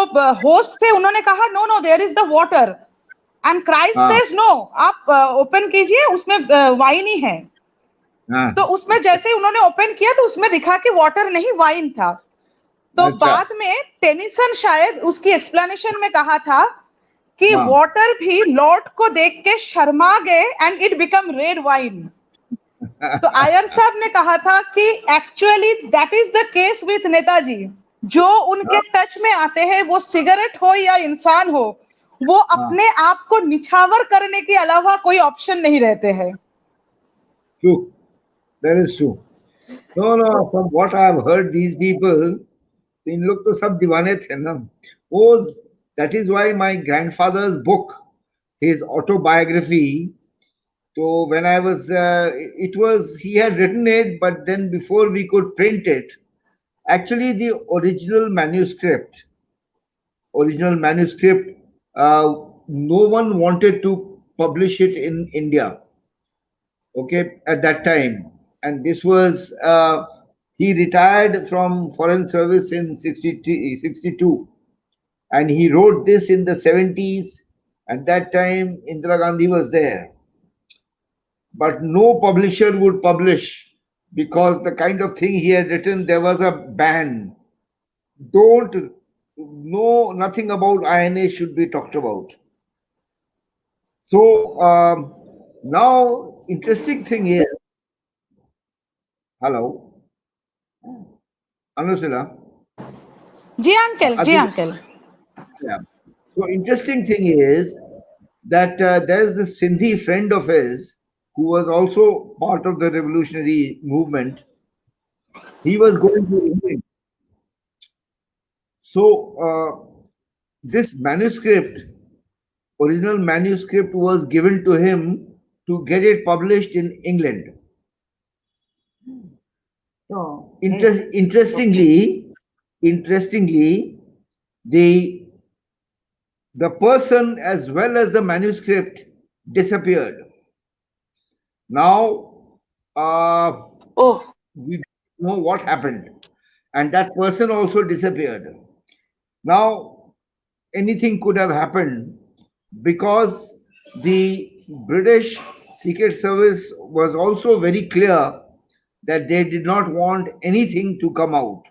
होस्ट थे उन्होंने कहा no no there is the water, and Christ says no, आप ओपन कीजिए, उसमें वाइन ही है। तो उसमें जैसे ही उन्होंने ओपन किया तो उसमें दिखा कि वाटर नहीं वाइन था। तो बाद में टेनिसन शायद उसकी एक्सप्लेनेशन में कहा था कि वाटर भी लॉर्ड को देख के शर्मा गए and it become red wine. तो आयर साहब ने कहा था कि actually that is the case with Netaji, जो उनके टच में आते हैं, वो सिगरेट हो या इंसान हो, वो अपने आप को निछावर करने के अलावा कोई ऑप्शन नहीं रहते हैं। True, that is true. No, from what I have heard, these people, इन लोग तो सब दीवाने थे ना। वो that is why my grandfather's book, his autobiography. So when I was, it was, he had written it, but then before we could print it, actually the original manuscript, no one wanted to publish it in India. Okay, at that time. And this was, he retired from foreign service in 62. And he wrote this in the 70s. At that time, Indira Gandhi was there. but no publisher would publish because the kind of thing he had written, there was a ban. Don't know nothing about INA should be talked about. So now, interesting thing is, hello, Anusila. जी uncle, जी Abhi- uncle. Yeah. So interesting thing is that there's this Sindhi friend of his who was also part of the revolutionary movement. He was going to England. So this manuscript, original manuscript, was given to him to get it published in England. So Interestingly, the person as well as the manuscript disappeared. Now Oh, we don't know what happened, and that person also disappeared. Now anything could have happened because the British Secret Service was also very clear that they did not want anything to come out.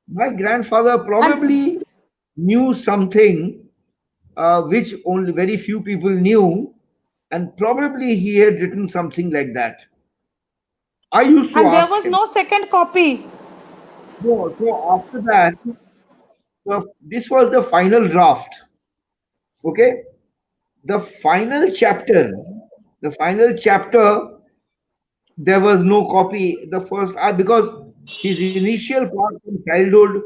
My grandfather probably knew something which only very few people knew, and probably he had written something like that. I used to And there ask was him. no second copy. So after that, this was the final draft. Okay, the final chapter, the final chapter, there was no copy. The first, because his initial part from childhood,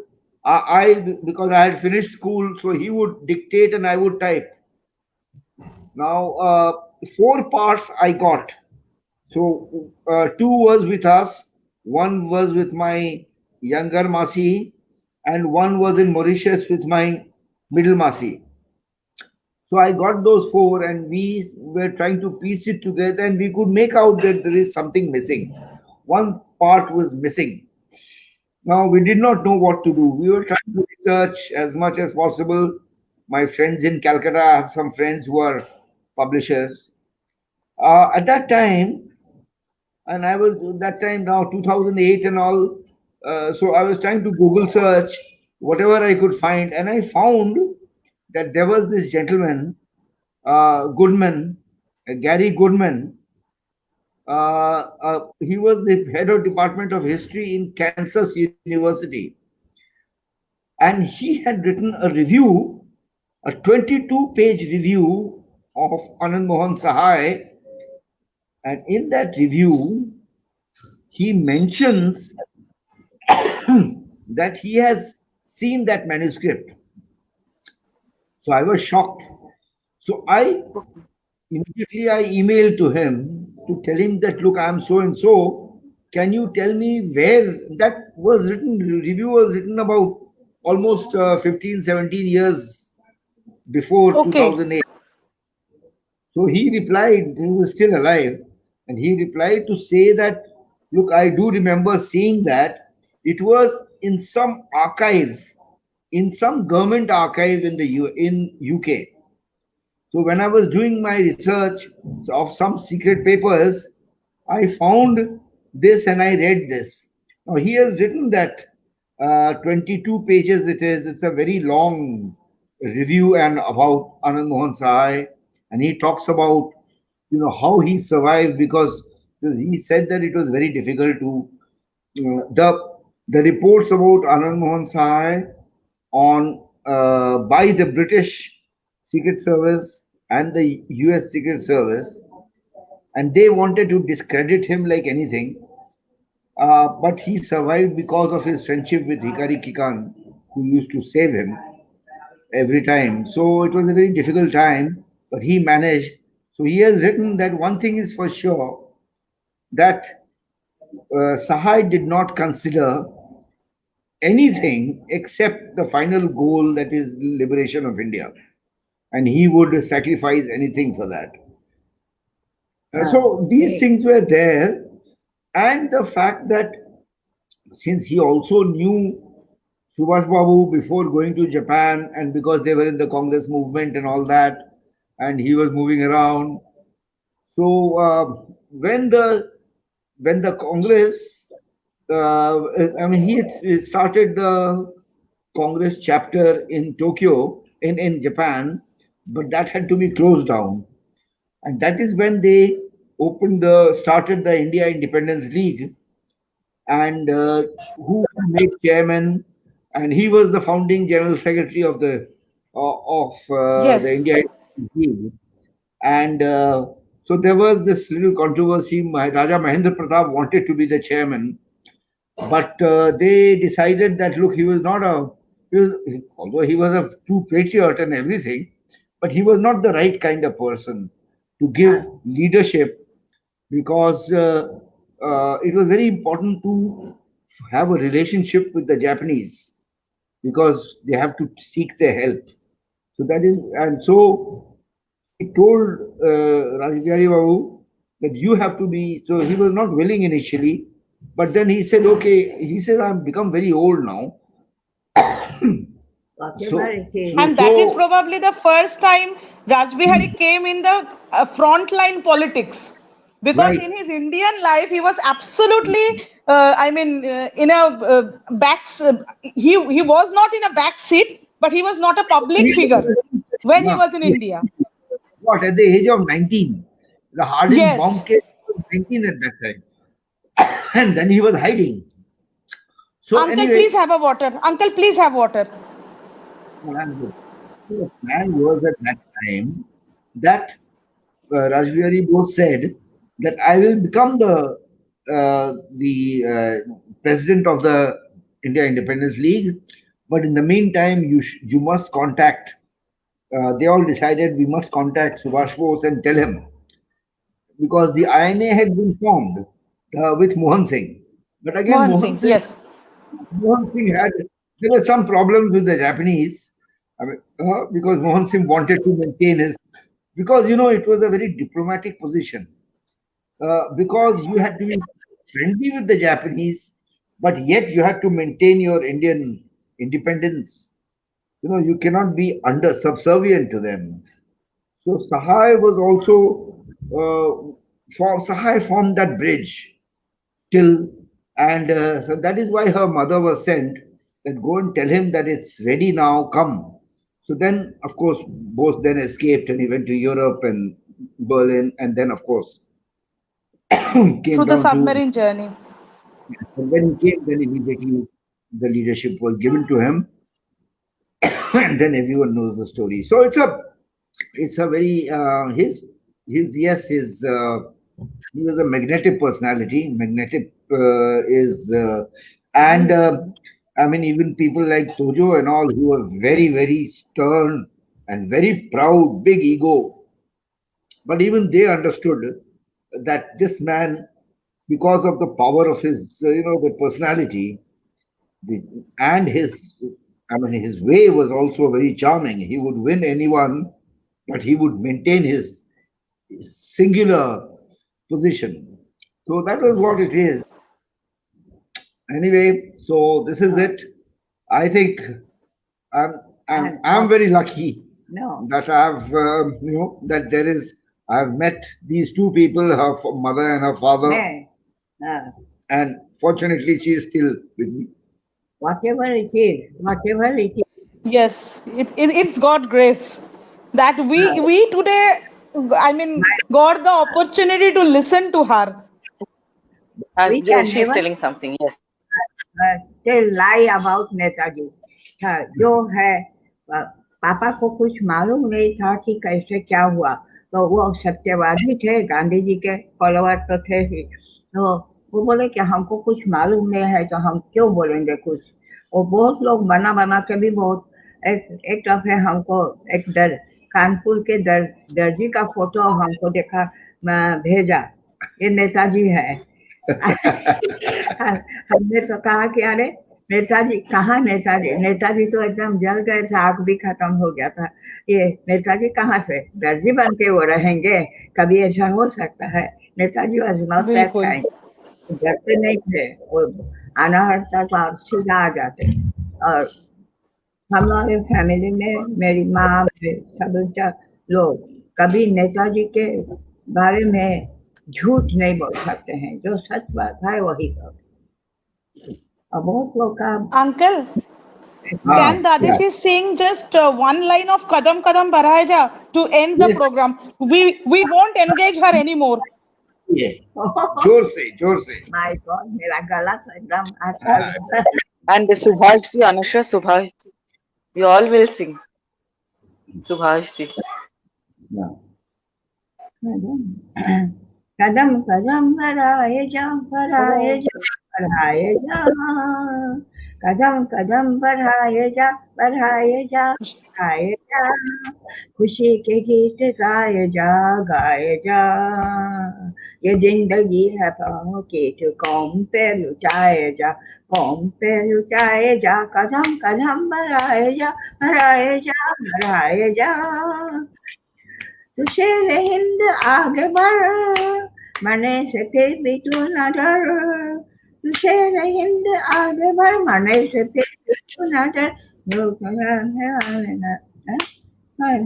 because I had finished school, so he would dictate and I would type. Now, four parts I got. So, two was with us, one was with my younger Masi, and one was in Mauritius with my middle Masi. So I got those four, and we were trying to piece it together, and we could make out that there is something missing. One part was missing. Now we did not know what to do. We were trying to research as much as possible. My friends in Calcutta, I have some friends who are publishers. At that time, and I was that time now 2008 and all. So I was trying to Google search whatever I could find, and I found that there was this gentleman, Goodman, Gary Goodman. He was the head of Department of History in Kansas University, and he had written a review, a 22-page review of Anand Mohan Sahai, and in that review, he mentions that he has seen that manuscript. So I was shocked. So I immediately I emailed to him to tell him that look, I am so and so. Can you tell me where that was written? Review was written about almost 15, 17 years before Okay. 2008. So he replied, he was still alive, and he replied to say that, look, I do remember seeing that. It was in some archive, in some government archive in in UK. So when I was doing my research of some secret papers, I found this and I read this. Now he has written that 22 pages it is. It's a very long review and about Anand Mohan Sahai, and he talks about how he survived because he said that it was very difficult to the reports about Anand Mohan Sahai on by the British Secret Service and the US Secret Service, and they wanted to discredit him like anything. But he survived because of his friendship with Hikari Kikan, who used to save him every time. So it was a very difficult time, but he managed. So he has written that one thing is for sure that Sahai did not consider anything except the final goal, that is liberation of India, and he would sacrifice anything for that. So these things were there, and the fact that since he also knew Subhash Babu before going to Japan, and because they were in the Congress movement and all that, and he was moving around, So when the Congress, I mean, he started the Congress chapter in Tokyo, in Japan, but that had to be closed down. And that is when they started the India Independence League, and who made chairman, and he was the founding general secretary of the Yes. India Independence League. And so there was this little controversy. Raja Mahendra Pratap wanted to be the chairman, but they decided that look, although he was a true patriot and everything, but he was not the right kind of person to give leadership, because it was very important to have a relationship with the Japanese, because they have to seek their help. So that is, and so he told Rajbihari Babu that you have to be. So he was not willing initially, but then he said, okay. He said, I'm become very old now. Whatever it is. And that is probably the first time Rajbihari came in the frontline politics. Because Right. in his Indian life, he was absolutely, in a he was not in a back seat, but he was not a public figure when he Yeah. was in India. What, at the age of 19? The Harding Yes. bomb case, he was 19 at that time. And then he was hiding. So Uncle, anyway, please have a water. Uncle, please have water. the plan was at that time that Rajbihari both said that I will become the president of the India Independence League, but in the meantime, you must contact. They all decided we must contact Subhash Bose and tell him, because the INA had been formed with Mohan Singh. But again, Mohan Singh, yes. Mohan Singh there were some problems with the Japanese, because Mohan Singh wanted to maintain because it was a very diplomatic position, because you had to be friendly with the Japanese, but yet you had to maintain your Indian independence. You cannot be subservient to them. So Sahai was also Sahai formed that bridge till, and so that is why her mother was sent, that go and tell him that it's ready now, come. So then, of course, both then escaped and he went to Europe and Berlin, and then, of course, came Through the down to. submarine journey. And when he came, then immediately the leadership was given to him, and then everyone knows the story. So it's a very he was a magnetic personality. Magnetic and I mean, even people like Tojo and all, who were very, very stern and very proud, big ego. But even they understood that this man, because of the power of his, the personality, and his way was also very charming. He would win anyone, but he would maintain his singular position. So that was what it is. Anyway, so this is it. I think I'm very lucky No. that I've I've met these two people, her mother and her father, and fortunately she is still with me. Whatever it is. Yes, it's God grace that we today, got the opportunity to listen to her. We can She's never- telling something, yes. tell lie about Netaji जो है पापा को कुछ मालूम नहीं था कि कैसे क्या हुआ, तो वो सत्यवादी थे, गांधी जी के फॉलोअर तो थे ही, तो वो बोले कि हमको कुछ मालूम नहीं है तो हम क्यों बोलेंगे कुछ। और बहुत लोग बना के भी बहुत एक दफे हमको एक कानपुर के दर्जी का फोटो हमको देखा, भेजा, ये नेताजी है। हमने तो कहा कि अरे नेताजी कहाँ, नेताजी तो एकदम जल गए थे, आग भी खत्म हो गया था, ये नेताजी कहाँ से दर्जी बन के वो रहेंगे, कभी ऐसा हो सकता है। Netaji was not that kind, डरते नहीं थे, वो आना हटता था सीधा आ जाते। और हमारे फैमिली में मेरी माँ, सब लोग कभी नेताजी के बारे में झूठ नहीं बोल सकते हैं, जो सच बात है वही करो। और बहुत लोग का Uncle, हाँ, can Dadi yeah. ji sing just one line of Kadam Kadam Badhaye Ja to end the Yes. program? We won't engage her anymore. ये जोर से माय गॉड, मेरा गला तो एकदम अच्छा And Subhash ji, Anusha, Subhash ji, we all will sing. Subhash ji. कदम कदम बढ़ाए जा, बढ़ाए जा, बढ़ाए जा, कदम कदम बढ़ाए जा, बढ़ाए जा, बढ़ाए जा, खुशी के गीत गाए जा, गाए जा, ये जिंदगी है पाँव की, तो कौम पे लुटाए जा, कौम पे लुटाए जा, कदम कदम बढ़ाए जा, बढ़ाए जा, बढ़ाए जा, तो शेर हिंद आगे बढ़, मरने से फिर भी तू न डर, तो शेर हिंद आगे बढ़, मरने से फिर भी तू न डर,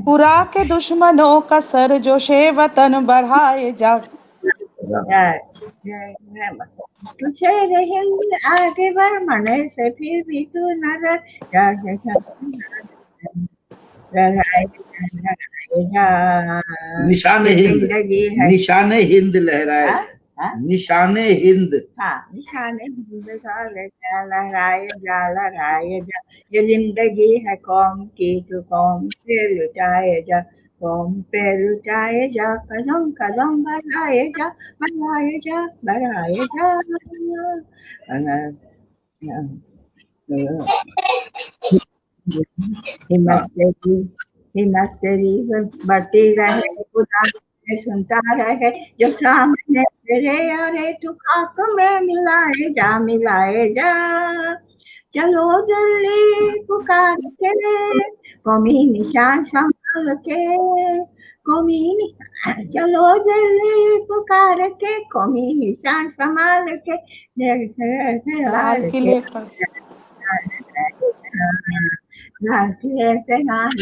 पुरा के दुश्मनों का सर जोशे वतन बढ़ाए जा। तो शेर हिंद आगे बढ़, मरने से फिर भी तू न डर, निशाने हिंद, निशाने हिंद लहराए, निशाने हिंद, हाँ, निशाने हिंद का लहराए जा, लहराए जा, ये जिंदगी है कौम की, तो कौम पे लुटाए जा, कौम पे लुटाए जा, कदम कदम बढ़ाए जा, बढ़ाए जा, बढ़ाए जा, हिम्मत तेरी बढ़ती रहे, खुदा सुनता रहे, जो सामने तेरे अरे तू खाक में मिलाए जा, मिलाए जा, चलो जल्दी पुकार के, कौमी निशान संभाल के, कौमी चलो जल्दी पुकार के, कौमी निशान संभाल के, लाल किले पर लहराए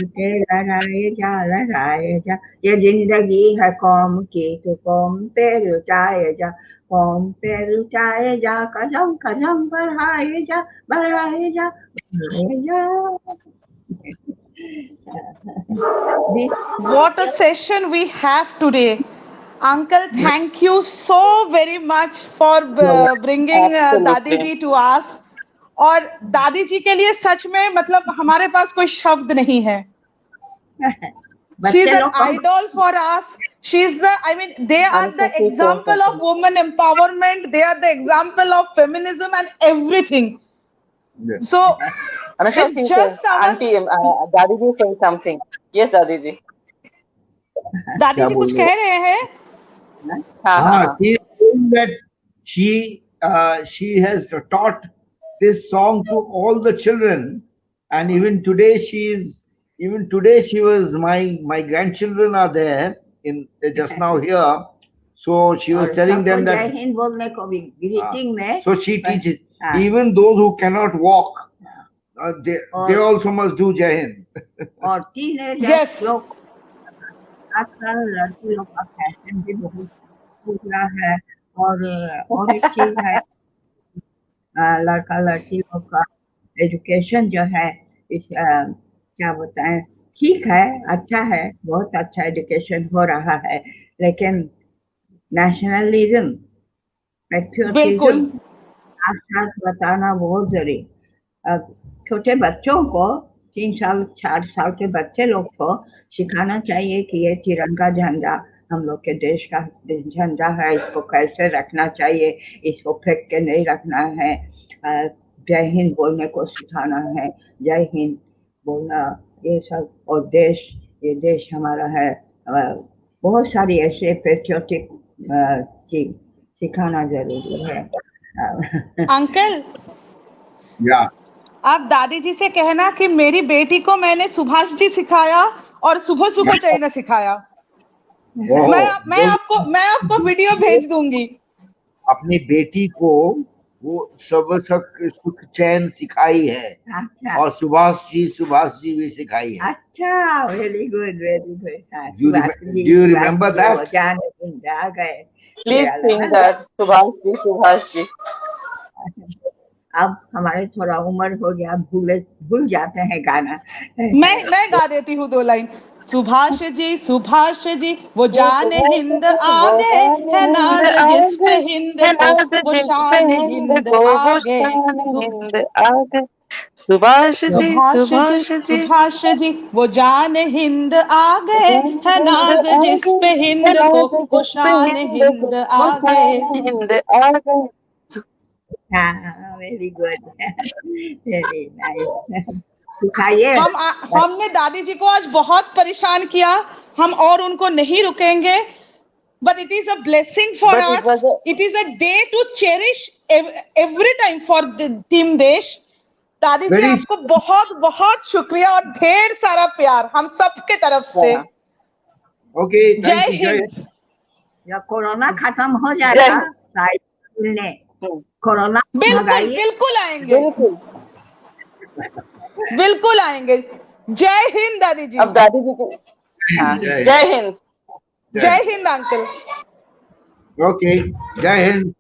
जा, लहराए जा, ये जिंदगी है कौम की, तो कौम पे लुटाए जा, कौम पे लुटाए जा, कदम कदम बढ़ाए जा, बढ़ाए जा, बढ़ाए जा। What a session we have today. Uncle, thank you so very much for bringing दादी जी to us. और दादी जी के लिए सच में मतलब हमारे पास कोई शब्द नहीं है. She is an idol for us. She is the, I mean, they are the example of women empowerment. They are the example of feminism and everything. Yes. So, Anusha, it's just our... Auntie, Dadi ji saying something. Yes, Dadi ji. दादी जी कुछ कह रहे हैं? हाँ, she is saying that she has taught this song to all the children, and even today she was my grandchildren are there in just now here, so she was telling them that जय हिंद बोलने को भी greeting में, so she teaches even those who cannot walk, they also must do Jai Hind. और Yes. लोग आजकल लड़की लोग का फैशन भी बहुत खुला है, और एक चीज है, लड़का लड़की लोग का एजुकेशन जो है, इस क्या बताएं, ठीक है, अच्छा है, बहुत अच्छा एजुकेशन हो रहा है, लेकिन नेशनलिज्म, पैट्रियोटिज्म साथ साथ बताना बहुत जरूरी। छोटे बच्चों को 3 साल 4 साल के बच्चे लोग को सिखाना चाहिए कि ये तिरंगा झंडा हम लोग के देश का झंडा है, इसको कैसे रखना चाहिए, इसको फेंक के नहीं रखना है, जय हिंद बोलने को सिखाना है, जय हिंद बोलना, ये सब, और ये देश हमारा है, बहुत सारी ऐसे पैट्रियोटिक चीज सिखाना जरूरी है। Uncle, Yeah. आप दादी जी से कहना कि मेरी बेटी को मैंने सुभाष जी सिखाया और सुबह सुबह चाइना सिखाया। मैं आपको वीडियो भेज दूंगी। अपनी बेटी को वो सब सुख चैन सिखाई है, अच्छा और सुभाष जी भी सिखाई है। अच्छा, very good very good. Do you remember that? जान हिंद आ गए। Please ये sing that, Subhash ji. अब हमारे थोड़ा उम्र हो गया, भूल जाते हैं गाना। मैं गा देती हूँ 2 लाइन। सुभाष जी वो जान हिंद आ गए, है नाज जिस पे हिंद को, वो शान हिंद आ गए। सुभाष जी वो जान हिंद आ गए, है नाज जिस पे हिंद को, वो शान हिंद आ गए। हाँ, वेरी गुड, वेरी नाइस। सिखाइए। हमने दादी जी को आज बहुत परेशान किया, हम और उनको नहीं रुकेंगे, but it is a blessing for us. It is a day to cherish every time for the team देश। दादी जी आपको बहुत बहुत शुक्रिया और ढेर सारा प्यार हम सबके तरफ से। ओके, जय हिंद। जब कोरोना खत्म हो जाएगा, कोरोना बिल्कुल आएंगे, बिल्कुल आएंगे। जय हिंद दादी जी। अब दादी जी को जय हिंद। जय हिंद अंकल। ओके, जय हिंद।